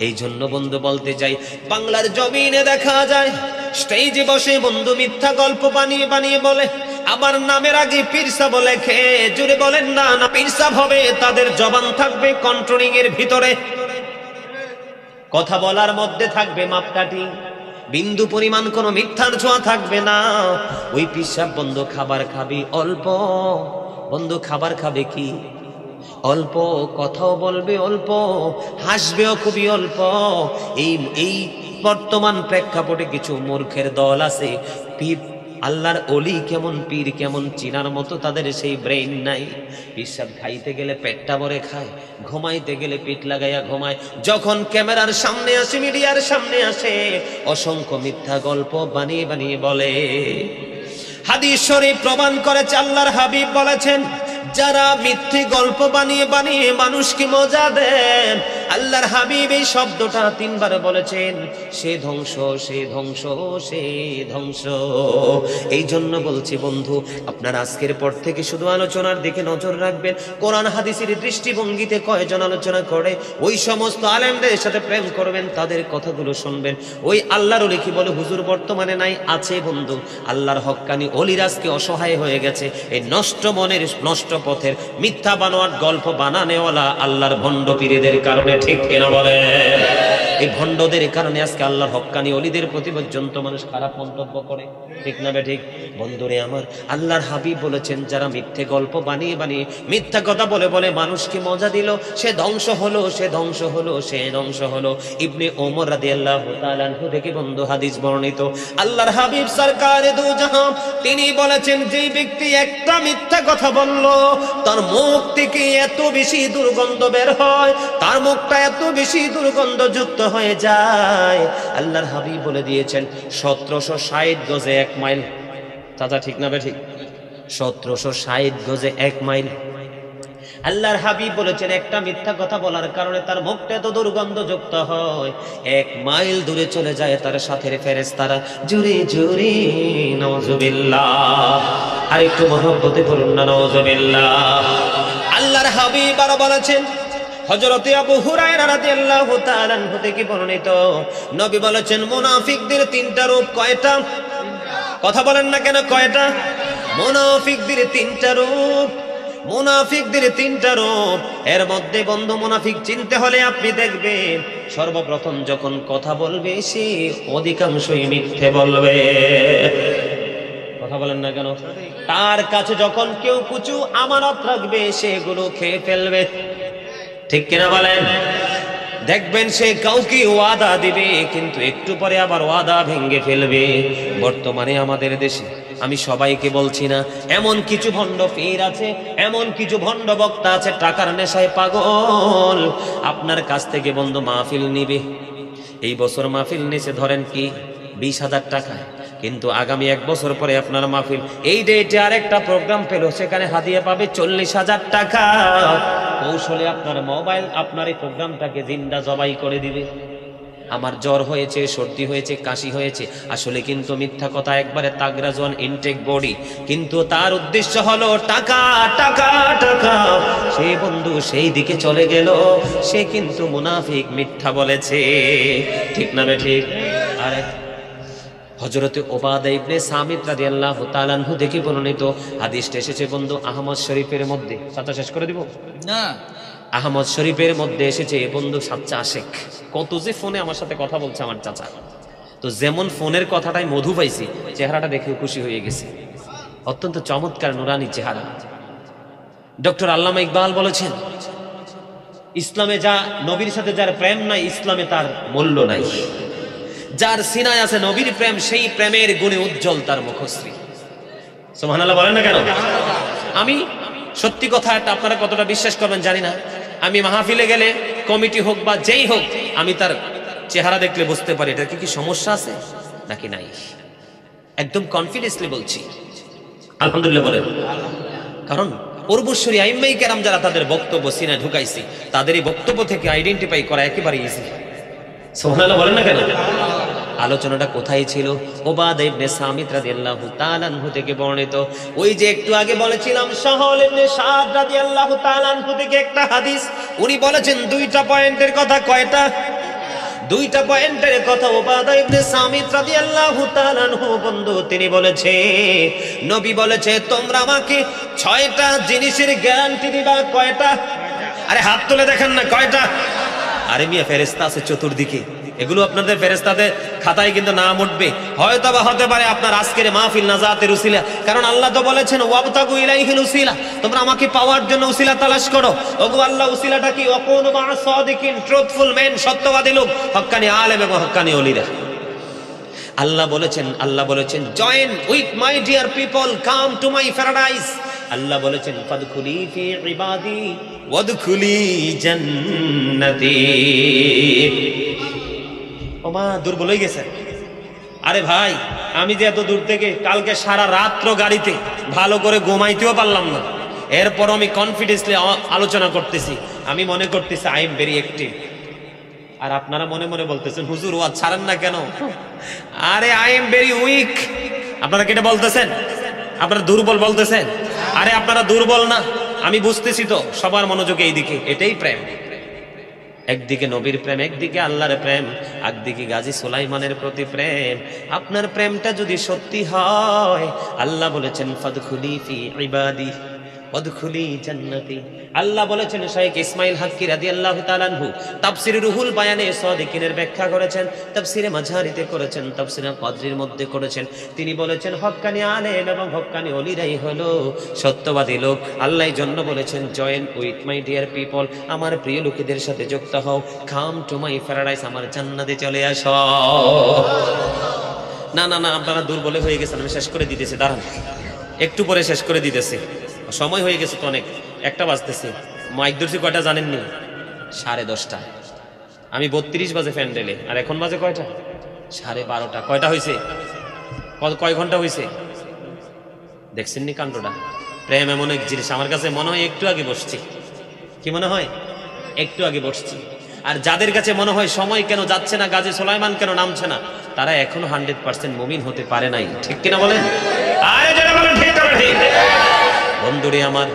এই জন্য বন্ধু বলতে চাই, বাংলার জমিনে দেখা যায় স্টেজে বসে বন্ধু মিথ্যা গল্প বানিয়ে বানিয়ে বলে আমার নামের আগে পীরসা বলে, খেয়ে জুড়ে বলেন না না পীরসা হবে, তাদের জবান থাকবে কন্ট্রোলিং এর ভিতরে, কথা বলার মধ্যে থাকবে মাপকাঠি, বিন্দু পরিমাণ কোনো মিথ্যার ছোঁয়া থাকবে না। ওই পীরসা বন্ধু খাবার খাবি অল্প, বন্ধু খাবার খাবে কি অল্প, কথাও বলবে অল্প, হাসবেও খুবই অল্প। এই বর্তমান প্রেক্ষাপটে কিছু মূর্খের দল আছে, পীর আল্লাহর অলি কেমন, পীর কেমন চিনার মতো তাদের সেই ব্রেইন নাই। পিসাব খাইতে গেলে পেটটা ভরে খায়, ঘুমাইতে গেলে পিঠ লাগাইয়া ঘুমায়। যখন ক্যামেরার সামনে আসে, মিডিয়ার সামনে আসে, অসংখ্য মিথ্যা গল্প বানিয়ে বানিয়ে বলে। হাদিস শরীফ প্রমাণ করেছে, আল্লাহর হাবিব বলেছেন যারা মিথ্যে গল্প বানিয়ে বানিয়ে মানুষকে মজা দেন, আল্লাহর হাবিব এই শব্দটা 3 বার বলেছেন, সে ধ্বংস, সে ধ্বংস, সে ধ্বংস। এই জন্য বলছি বন্ধু, আপনার আজকের পর থেকে শুধু আলোচনার দিকে নজর রাখবেন। কোরআন হাদিসের দৃষ্টিভঙ্গিতে কয়জন আলোচনা করে, ওই সমস্ত আলেমদের সাথে প্রেম করবেন, তাদের কথাগুলো শুনবেন। ওই আল্লাহর ওলি কি বলে হুজুর বর্তমানে নাই? আছে বন্ধু। আল্লাহর হক্কানি অলির আজকে অসহায় হয়ে গেছে এই নষ্ট মনের, নষ্ট পথের, মিথ্যা বানোয়ার গল্প বানানেওয়ালা আল্লাহর ভণ্ড পীরদের কারণে। ঠিক কিনা বলে? এই ভণ্ডদের কারণে আজকে আল্লাহর হক্কানি ওলিদের প্রতি পর্যন্ত মানুষ খারাপ মন্তব্য করে, ঠিক না বে ঠিক? বন্ধুরে আমার, আল্লাহর হাবিব বলেছেন যারা মিথ্যে গল্প বানিয়ে বানিয়ে মিথ্যা কথা বলে বলে মানুষকে মজা দিল, সে ধ্বংস হলো, সে ধ্বংস হলো, সে ধ্বংস হলো। ইবনে ওমর রাদিয়াল্লাহু তাআলা আনহু থেকে বন্ধু হাদিস বর্ণিত, আল্লাহর হাবিব সরকারে দু জাহান তিনি বলেছেন যেই ব্যক্তি একটা মিথ্যা কথা বলল, তার মুখ থেকে এত বেশি দুর্গন্ধ বের হয়, তার মুখটা এত বেশি দুর্গন্ধযুক্ত হয়ে যায়, আল্লাহর হাবিব বলে দিয়েছেন 1760 গজে 1 মাইল। চাচা ঠিক না বে ঠিক? 1760 গজে 1 মাইল। আল্লাহর হাবিব বলেছেন একটা মিথ্যা কথা বলার কারণে তার মুখটা এত দুর্গন্ধযুক্ত হয়, 1 মাইল দূরে চলে যায় তার সাথের ফেরেশতারা জুরে জুরে নাউজুবিল্লাহ। আর একটু মহব্বতে বলুন না নাউজুবিল্লাহ। আল্লাহর হাবিব আরো বলেছেন, হযরতে আবু হুরায়রা রাদিয়াল্লাহু তাআলা আনহু থেকে বর্ণিত, নবী বলেছেন মুনাফিকদের 3টা রূপ। কয়টা? কথা বলেন না কেন, কয়টা? মুনাফিকদের 3টা রূপ, মুনাফিকদের 3টা রূপ। এর মধ্যে বন্ধু মুনাফিক চিনতে হলে আপনি দেখবেন সর্বপ্রথম যখন কথা বলবে সে অধিকাংশই মিথ্যে বলবে। কথা বলেন না কেন? তার কাছে যখন কেউ কিছু আমানত রাখবে সেগুলো খেয়ে ফেলবে, ঠিক কিনা বলেন? দেখবেন সে কাউকে ওয়াদা দিবে কিন্তু একটু পরে আবার ওয়াদা ভেঙে ফেলবে। বর্তমানে আমাদের দেশে, আমি সবাইকে বলছি না, এমন কিছু ভণ্ড পীর আছে, এমন কিছু ভণ্ড বক্তা আছে টাকার নেশায় পাগল। আপনার কাছ থেকে বন্ধু মাহফিল নিবে, এই বছর মাহফিল নিছে ধরেন কি 20,000 টাকায়, কিন্তু আগামী 1 বছর পরে আপনার মাহফিল এই ডেটে আরেকটা প্রোগ্রাম পেল, সেখানে হাদিয়া পাবে 40,000 টাকা। কৌশলে আপনার মোবাইল আপনার এই প্রোগ্রামটাকে জিন্দা জবাই করে দিবে। আমার জ্বর হয়েছে, সর্দি হয়েছে, কাশি হয়েছে, আসলে কিন্তু মিথ্যা কথা, একবারে তাগড়া জোয়ান ইনটেক বডি, কিন্তু তার উদ্দেশ্য হলো টাকা টাকা টাকা। সেই বন্ধু সেই দিকে চলে গেল, সে কিন্তু মুনাফিক, মিথ্যা বলেছে, ঠিক না বে ঠিক? আরে হযরতে উবাদা ইবনে সামিত রাদিয়াল্লাহু তাআলা আনহু থেকে বর্ণিত হাদিসটা এসেছে বন্ধু আহমদ শরীফের মধ্যে। চাচা শেষ করে দিব না? আহমদ শরীফের মধ্যে এসেছে বন্ধু সাচ্চা আশেক। কত যে ফোনে আমার সাথে কথা বলছে আমার চাচা, তো যেমন ফোনের কথাটাই মধু পাইছি, চেহারাটা দেখে খুশি হয়ে গেছে, অত্যন্ত চমৎকার নুরানি চেহারা। ডক্টর আল্লামা ইকবাল বলেছেন, ইসলামে যা নবীর সাথে যার প্রেম নাই, ইসলামে তার মূল্য নাই। যার সিনায় আছে নবীর প্রেম, সেই প্রেমের গুণে উজ্জ্বল তার মুখশ্রী। সুবহানাল্লাহ বলেন না কেন? আমি সত্যি কথা, একটা আপনারা কতটা বিশ্বাস করবেন জানি না, আমি মাহফিলে গেলে কমিটি হোক বা যেই হোক, আমি তার চেহারা দেখলে বুঝতে পারি এটা কি সমস্যা আছে নাকি নাই। একদম কনফিডেন্সলি বলছি আলহামদুলিল্লাহ বলেন। কারণ পূর্বসূরি আইম্মাই কেরাম যারা তাদের বক্তব্য সিনায় ঢুকাইছি, তাদের এই বক্তব্য থেকে আইডেন্টিফাই করা একেবারে ইজি। সুবহানাল্লাহ বলেন না কেন? আলোচনাটা কোথায় ছিল? উবাদা ইবনে সামিত রাদিয়াল্লাহু তাআলা আনহু থেকে বর্ণিত। ওই যে একটু আগে বলেছিলাম সাহল ইবনে সাদ রাদিয়াল্লাহু তাআলা আনহু থেকে একটা হাদিস, উনি বলেছেন 2টা পয়েন্টের কথা। কয়টা? 2টা পয়েন্টের কথা উবাদা ইবনে সামিত রাদিয়াল্লাহু তাআলা আনহু বন্ধু তিনি বলেছে, নবী বলেছে তোমরা আমাকে 6টা জিনিসের গ্যারান্টি দিবা। কয়টা? আরে হাত তুলে দেখেন না কয়টা। আরে মিয়া ফেরেশতা আছে চতুর্দিকে, এগুলো আপনাদের ফেরেশতাদের খাতায় কিন্তু নাম উঠবে। হয়তো বা হতে পারে আপনার আজকের মাহফিল নাজাতের উসিলা, কারণ আল্লাহ তো বলেছেন ওয়াবতাগু ইলাইহিল উসিলা, তোমরা আমাকে পাওয়ার জন্য উসিলা তালাশ করো। ওগো আল্লাহ, উসিলাটা কি? ওয়াকুনু মা'আস সাদিকিন, ট্রুথফুল মেন, সত্যবাদী লোক, হক্কানি আলেম এবং হক্কানি ওলিরা। আল্লাহ বলেছেন join with my dear people, come to my paradise. আল্লাহ বলেছেন ফাদখুলি ফি ইবাদি ওয়াদখুলি জান্নাতি। ওমা দুর্বল হয়ে গেছে। আরে ভাই, আমি যে এত দূর থেকে কালকে সারা রাত্র গাড়িতে ভালো করে ঘুমাইতেও পারলাম না, এরপর আমি কনফিডেন্সলি আলোচনা করতেছি, আমি মনে করতেছি আই এম ভেরি অ্যাক্টিভ। আর আপনারা মনে মনে বলতেছেন হুজুর ওয়াজ ছাড়েন না কেন? আরে আই এম ভেরি উইক। আপনারা কেটে বলতেছেন, আপনারা দুর্বল বলতেছেন। আরে আপনারা দুর্বল না, আমি বুঝতেছি তো। সবার মনোযোগ এই দিকে। এটাই প্রেম। একদিকে নবীর প্রেম, একদিকে আল্লাহর প্রেম, একদিকে গাজী সুলাইমানের প্রতি প্রেম। আপনার প্রেমটা যদি সত্যি হয়, আল্লাহ বলেছেন ফাদখুলি ফি ইবাদি ওয়াদখুলি জান্নাতি। আল্লাহ বলেছেন শাইখ ইসমাইল হাক্কি রাদিয়াল্লাহু তাআলা আনহু তাফসীরে রুহুল বায়ানে সাদিকিনের ব্যাখ্যা করেছেন, তাফসীরে মাঝহারিতে করেছেন, তাফসীরে কদরির মধ্যে করেছেন। তিনি বলেছেন হক্কানি আলেম এবং হক্কানি ওলিরাই হলো সত্যবাদী লোক। আল্লাহ এই জন্য বলেছেন join with my dear people, আমার প্রিয় লোকেদের সাথে যুক্ত হও, কাম টু মাই প্যারাডাইস, আমার জান্নাতে চলে আসো। না না না, আপনারা দুর্বল হয়ে গেছেন, আমি শেষ করে দিতেছি, দাঁড়ান একটু পরে শেষ করে দিতেছি, সময় হয়ে গেছে তো অনেক, 1টা বাজতেছে। মাইক ধরছি কয়টা জানেননি? 10:30। আমি 32 বাজে প্যান্ডেলে, আর এখন বাজে কয়টা? 12:30। কয়টা হয়েছে? কয় ঘন্টা হয়েছে? দেখছেন নি কাণ্ডটা? প্রেম এমন এক জিনিস, আমার কাছে মনে হয় একটু আগে বসছি। কি মনে হয়? একটু আগে বসছি। আর যাদের কাছে মনে হয় সময় কেন যাচ্ছে না, গাজী সুলাইমান কেন নামছে না, তারা এখনো 100% মুমিন হতে পারে নাই। ঠিক কিনা বলেন? আরে যারা বলেন ঠিক করে ঠিক। বন্ধুরে আমার,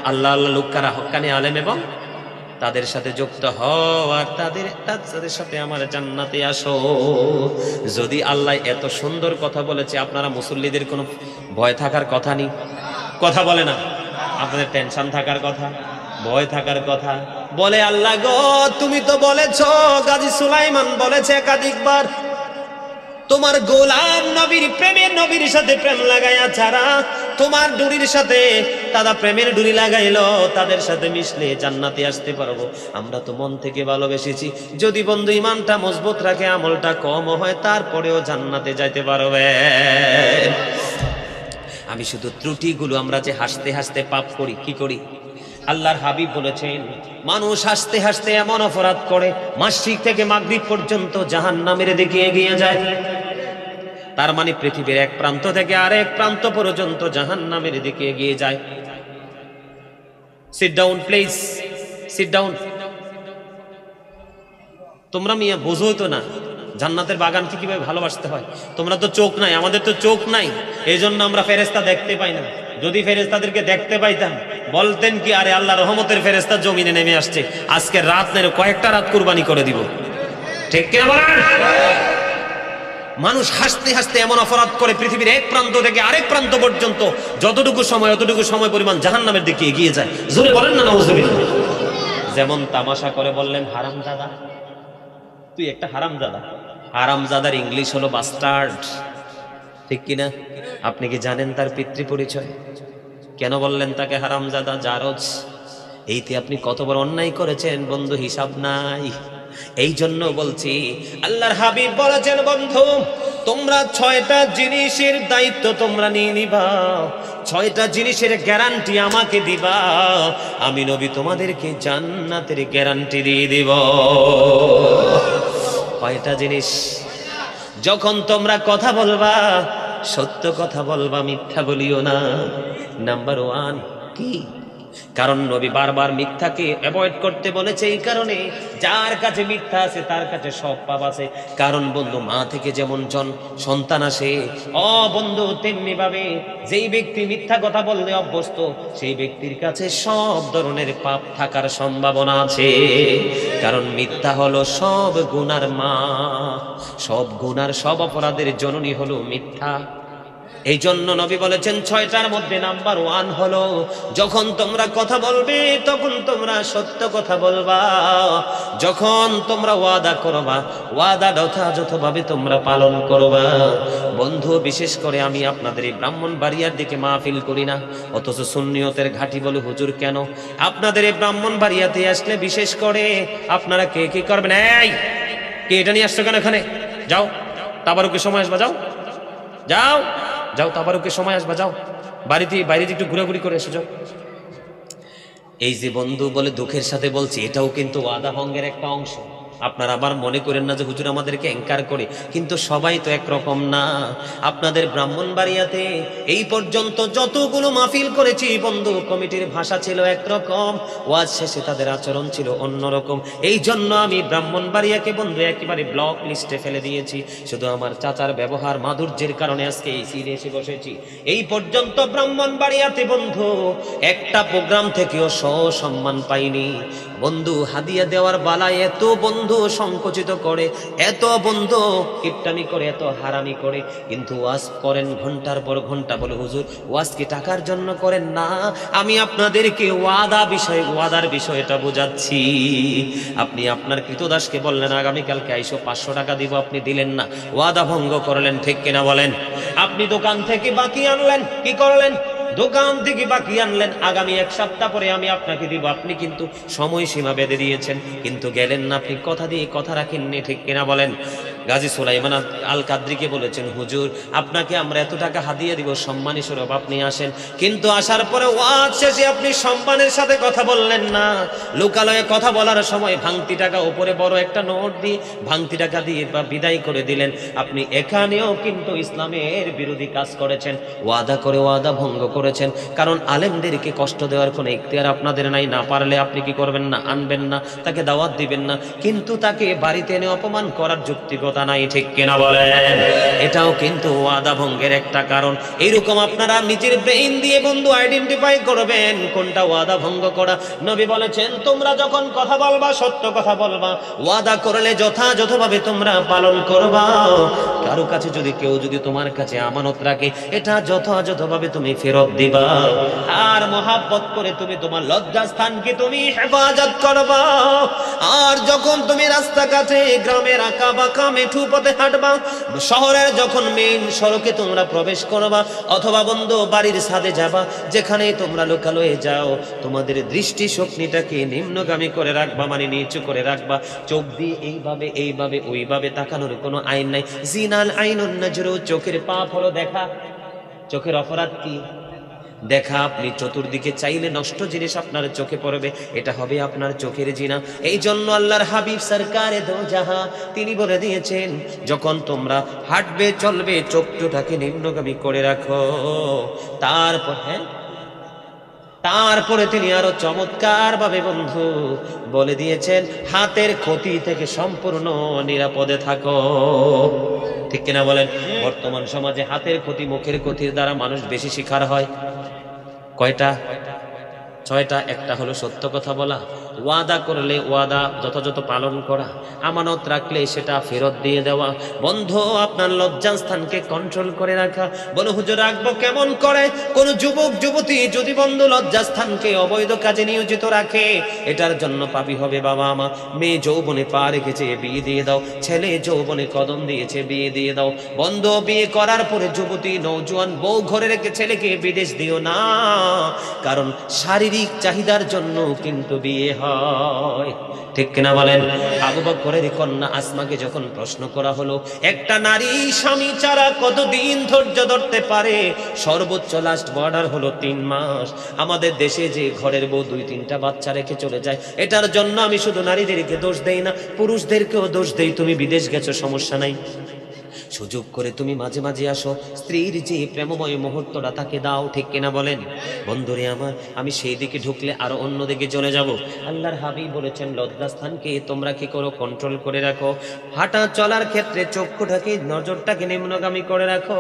আল্লাহ আল্লাহ লোকেরা হক্কানি আলেম এবং তাদের সাথে যুক্ত হও, আর তাদের সাথে আমার জান্নাতে আসো। যদি আল্লাহ এত সুন্দর কথা বলেছে, আপনারা মুসল্লিদের কোনো ভয় থাকার কথা নেই, কথা বলে না, আপনাদের টেনশন থাকার কথা, ভয় থাকার কথা। বলে আল্লাহ গো, তুমি তো বলেছো, গাজী সুলাইমান বলেছে একাধিকবার, তোমার গোলাম নবীর প্রেমে নবীর সাথে প্রেম লাগাইয়া ছাড়া, তোমার ডুরির সাথে তারা প্রেমের ডুরি লাগাইলো, তাদের সাথে মিশলে জান্নাতে আসতে পারবো। আমরা তো মন থেকে ভালোবেসেছি, যদি বন্ধু ইমানটা মজবুত রাখে, আমলটা কম হয়, তারপরেও জান্নাতে যাইতে পারবে। আমি শুধু ত্রুটিগুলো, আমরা যে হাসতে হাসতে পাপ করি, কি করি? আল্লাহর হাবিব বলেছেন মানুষ হাসতে হাসতে এমন অপরাধ করে, মাসরিক থেকে মাগরিব পর্যন্ত জাহান্নামের দিকে এগিয়ে যায়। তার মানে পৃথিবীর এক প্রান্ত থেকে আরেক প্রান্ত পর্যন্ত জাহান্নামের দিকে এগিয়ে যায়। Sit down please, sit down. তোমরা মিয়া বোঝো তো না জান্নাতের বাগানকে কিভাবে ভালোবাসতে হয়। তোমরা তো চোখ নাই, আমাদের তো চোখ নাই, এই জন্য আমরা ফেরেশতা দেখতে পাই না। যদি ফেরেশতাদেরকে দেখতে পাইতাম, বলতেন কি, আরে আল্লাহ রহমতের ফেরেশতা জমিনে নেমে আসছে, আজকে রাত নেই, কয়েকটা রাত কুরবানি করে দিব। ঠিক কিনা বলেন? মানুষ হাসতে হাসতে এমন অপরাধ করে, পৃথিবীর এক প্রান্ত থেকে আরেক প্রান্ত পর্যন্ত যতটুকু সময়, অতটুকু সময় পরিমাণ জাহান্নামের দিকে এগিয়ে যায়। জোরে বলেন না নাউজুবিল্লাহ। যেমন তামাশা করে বললেন হারামজাদা, তুই একটা হারামজাদা। হারামজাদার ইংলিশ হলো বাস্টার্ড, ঠিক কিনা? আপনি কি জানেন তার পিতৃ পরিচয়? কেন বললেন তাকে হারামজাদা? জারজ। এইতে আপনি কত বড় অন্যায় করেছেন বন্ধু, হিসাব নাই। এই জন্য বলছি, আল্লাহর হাবিব বলেছেন বন্ধু, তোমরা 6টা জিনিসের দায়িত্ব তোমরা নিয়ে নিবা, 6টা জিনিসের গ্যারান্টি আমাকে দিবা, আমি নবী তোমাদেরকে জান্নাতের গ্যারান্টি দিয়ে দিব। কয়টা জিনিস? যখন তোমরা কথা বলবা, সত্য কথা বলবা, মিথ্যা বলিও না। নাম্বার 1 কি? কারণ নবী বারবার মিথ্যাকে অ্যাভয়েড করতে বলেছে, এই কারণে যার কাছে মিথ্যা আছে তার কাছে সব পাপ আছে। কারণ বন্ধু, মা থেকে যেমন সন্তান আসে, বন্ধু তেমনি ভাবে যেই ব্যক্তি মিথ্যা কথা বললে অভ্যস্ত, সেই ব্যক্তির কাছে সব ধরনের পাপ থাকার সম্ভাবনা আছে। কারণ মিথ্যা হলো সব গুনার মা, সব গুনার, সব অপরাধের জননী হলো মিথ্যা। এই জন্য নবী বলেছেন 6টার মধ্যে নাম্বার 1 হলো, যখন তোমরা কথা বলবে তখন তোমরা সত্য কথা বলবা। যখন তোমরা ওয়াদা করবা, ওয়াদা যথাযথভাবে তোমরা পালন করবা। বন্ধু, বিশেষ করে আমি আপনাদের এই ব্রাহ্মণবাড়িয়ার দিকে মাহফিল করি না, অথচ সুন্নিয়তের ঘাঁটি বলে হুজুর কেন? আপনাদের এই ব্রাহ্মণবাড়িয়াতে আসলে বিশেষ করে আপনারা কে কি করবেন? এই কে এটা নিয়ে আসছো কেন এখানে? যাও, তাবারুকে সময় আসবা, যাও যাও যাও, তাবারুকে সময় আসবা, যাও বাইরে একটু ঘোরাঘুরি করে এসো, যাও। এই যে বন্ধু বলে দুঃখের সাথে বলছি, এটাও কিন্তু ওয়াদা ভঙ্গের একটা অংশ। আপনারা আবার মনে করেন না যে হুজুর আমাদেরকে অ্যাঙ্কার করে, কিন্তু সবাই তো একরকম না। আপনাদের ব্রাহ্মণবাড়িয়াতে এই পর্যন্ত যতগুলো মাহফিল করেছি বন্ধু, কমিটির ভাষা ছিল একরকম, ওয়াজ শেষে তাদের আচরণ ছিল অন্যরকম। এই জন্য আমি ব্রাহ্মণবাড়িয়াকে বন্ধু একেবারে ব্লক লিস্টে ফেলে দিয়েছি। শুধু আমার চাচার ব্যবহার মাধুর্যের কারণে আজকে এই সিটে এসে বসেছি। এই পর্যন্ত ব্রাহ্মণবাড়িয়াতে বন্ধু একটা প্রোগ্রাম থেকেও সম্মান পাইনি বন্ধু। হাদিয়া দেওয়ার বালায় এত বন্ধু বন্ধু সংকুচিত করে, এত বন্ধু কিপটামি করে, এত হারামি করে, কিন্তু ওয়াজ করেন ঘন্টার পর ঘন্টা। বলে হুজুর ওয়াজ কি টাকার জন্য করেন? না, আমি আপনাদেরকে ওয়াদার বিষয়টা বোঝাচ্ছি। আপনি আপনার কৃতদাসকে বললেন আগামীকালকে আইসো 500 টাকা দিব, আপনি দিলেন না, ওয়াদা ভঙ্গ করলেন, ঠিক কিনা বলেন? আপনি দোকান থেকে বাকি আনলেন, কি করলেন? দোকান থেকে বাকি আনলেন, আগামী 1 সপ্তাহ পরে আমি আপনাকে দিব, আপনি কিন্তু সময়সীমা বেঁধে দিয়েছেন, কিন্তু গেলেন না, আপনি কথা দিয়ে কথা রাখেননি, ঠিক কিনা বলেন? গাজী সুলাইমান আল কাদরিকে বলেছেন হুজুর আপনাকে আমরা এত টাকা হাদিয়া দিব সম্মানী স্বরূপ, আপনি আসেন, কিন্তু আসার পরে ওয়াজ শেষে আপনি সম্মানের সাথে কথা বললেন না, লোকালয়ে কথা বলার সময় ভাঙতি টাকা উপরে বড় একটা নোট দিয়ে ভাঙতি টাকা দিয়ে বা বিদায় করে দিলেন। আপনি এখানেও কিন্তু ইসলামের বিরোধী কাজ করেছেন, ওয়াদা করে ওয়াদা ভঙ্গ করেছেন। কারণ আলেমদেরকে কষ্ট দেওয়ার কোনো ইখতিয়ার আপনাদের নাই, না পারলে আপনি কি করবেন না? আনবেন না, তাকে দাওয়াত দিবেন না, কিন্তু তাকে বাড়িতে এনে অপমান করার যুক্তিকতা নাই, ঠিক কিনা বলেন? এটাও কিন্তু ওয়াদা ভঙ্গের একটা কারণ। এইরকম আপনারা নিজের ব্রেইন দিয়ে বন্ধু আইডেন্টিফাই করবেন কোনটা ওয়াদা ভঙ্গ করা। নবী বলেছেন তোমরা যখন কথা বলবা সত্য কথা বলবা, ওয়াদা করলে যথাযথভাবে তোমরা পালন করবা। কারো কাছে কেউ যদি তোমার কাছে আমানত রাখে, এটা যথাযথভাবে তুমি ফেরত দিবা। আর মহাব্বত করে তুমি তোমার লজ্জাস্থানকে তুমি হেফাজত করবা। আর যখন তুমি রাস্তাঘাটে গ্রামের আঁকা বাঁকা মেঠু পথে হাঁটবা, শহরের যখন মেইন সড়কে তোমরা প্রবেশ করবা, অথবা বন্ধু বাড়ির ছাদে যাবা, যেখানে তোমরা লোকালয়ে যাও, তোমাদের দৃষ্টি শক্তিটাকে নিম্নগামী করে রাখবা, মানে নিচু করে রাখবা। চোখ দিয়ে এইভাবে ওইভাবে তাকানোর কোনো আইন নাই। জিনাল আইনুন নাজরু, চোখের পাপ হলো দেখা। চোখের অপরাধ কি? দেখা। আপনি চতুর্দিকে চাইলে নষ্ট জিনিস আপনার চোখে পড়বে, এটা হবে আপনার চোখের জিনা। এই জন্য আল্লাহর হাবিব সরকারে দো জাহা তিনি বলে দিয়েছেন যখন তোমরা হাঁটবে চলবে চোখটাকে নিম্নগামী করে রাখো। তারপরে তিনি আরো চমৎকার ভাবে বন্ধু বলে দিয়েছেন হাতের ক্ষতি থেকে সম্পূর্ণ নিরাপদে থাকো, ঠিক কিনা বলেন? বর্তমান সমাজে হাতের ক্ষতি মুখের ক্ষতির দ্বারা মানুষ বেশি শিকার হয়। কয়টা? 6টা। একটা হলো সত্য কথা বলা, ওয়াদা করলে ওয়াদা যথাযথ পালন করা, আমানত রাখলে সেটা ফেরত দিয়ে দেওয়া, বন্ধু আপনার লজ্জাস্থানকে কন্ট্রোল করে রাখা। বলে হুজুর রাখবো কেমন করে? কোন যুবক যুবতী যদি বন্ধু লজ্জাস্থানকে অবৈধ কাজে নিয়োজিত রাখে, এটার জন্য পাপী হবে বাবা মা। মেয়ে যৌবনে পা রেখেছে, বিয়ে দিয়ে দাও। ছেলে যৌবনে কদম দিয়েছে, বিয়ে দিয়ে দাও। বন্ধু বিয়ে করার পরে যুবতী নওজোয়ান বউ ঘরে রেখে ছেলেকে বিদেশ দিও না, কারণ শারীরিক চাহিদার জন্য কিন্তু বিয়ে হয়, ঠিক কিনা বলেন? আবু বকরের কন্যা আসমাকে যখন প্রশ্ন করা হলো একটা নারী স্বামী ছাড়া কতদিন ধৈর্য ধরতে পারে, সর্বোচ্চ লাস্ট বর্ডার হলো 3 মাস। আমাদের দেশে যে ঘরের বউ 2-3টা বাচ্চা রেখে চলে যায়, এটার জন্য আমি শুধু নারীদেরকে দোষ দেই না, পুরুষদেরকেও দোষ দেই। তুমি বিদেশ গেছো, সমস্যা নাই, সুযোগ করে তুমি মাঝে মাঝে আসো, স্ত্রীর যে প্রেমময় মুহূর্তটা তাকে দাও, ঠিক কিনা বলেন? বন্ধুরে আমার, আমি সেই দিকে ঢুকলে আরো অন্য দিকে চলে যাব। আল্লাহর হাবিব বলেছেন লজ্জাস্থানকে তোমরা কি করো? কন্ট্রোল করে রাখো। হাঁটা চলার ক্ষেত্রে চক্ষুটাকে নজরটাকে নিম্নগামী করে রাখো।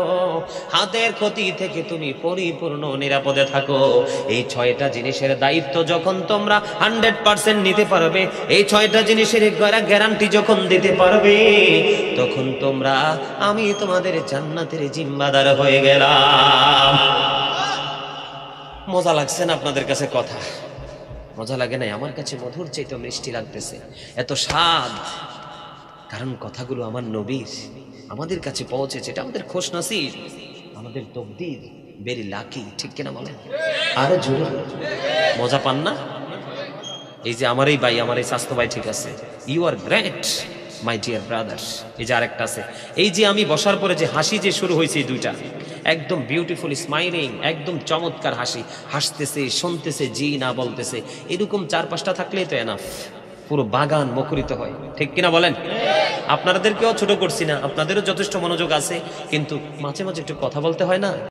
হাতের ক্ষতি থেকে তুমি পরিপূর্ণ নিরাপদে থাকো। এই 6টা জিনিসের দায়িত্ব যখন তোমরা 100% নিতে পারবে, এই 6টা জিনিসের গ্যারান্টি যখন দিতে পারবে, তখন তোমরা আমি তোমাদের জান্নাতের জিম্মাদার হয়ে গেলাম। মজা লাগছে না আপনাদের কাছে? কথা মজা লাগে নাই? আমার কাছে মধুর চাইতে মিষ্টি লাগতেছে, এত স্বাদ। কারণ কথাগুলো আমার নবীর আমাদের কাছে পৌঁছেছে, এটা আমাদের খুশনসিব, আমাদের তকদির, ভেরি লাকি, ঠিক কিনা বলেন? আরো জোরে মজা পান না? এই যে আমার এই ভাই, আমার এই স্বাস্থ্য ভাই, ঠিক আছে, you are great my dear brothers. এই যে আরেকটা আছে, এই যে আমি বসার পরে যে হাসি যে শুরু হয়েছে, এই 2টা একদম বিউটিফুল স্মাইলিং, একদম চমৎকার হাসি, হাসতেছে, শুনতেছে, জি না বলতেছে, এরকম 4-5টা থাকলেই তো এনাফ, পুরো বাগান মুখরিত হয়, ঠিক কিনা বলেন? আপনাদেরকেও ছোট করছি না, আপনাদেরও যথেষ্ট মনোযোগ আছে, কিন্তু মাঝে মাঝে একটু কথা বলতে হয় না?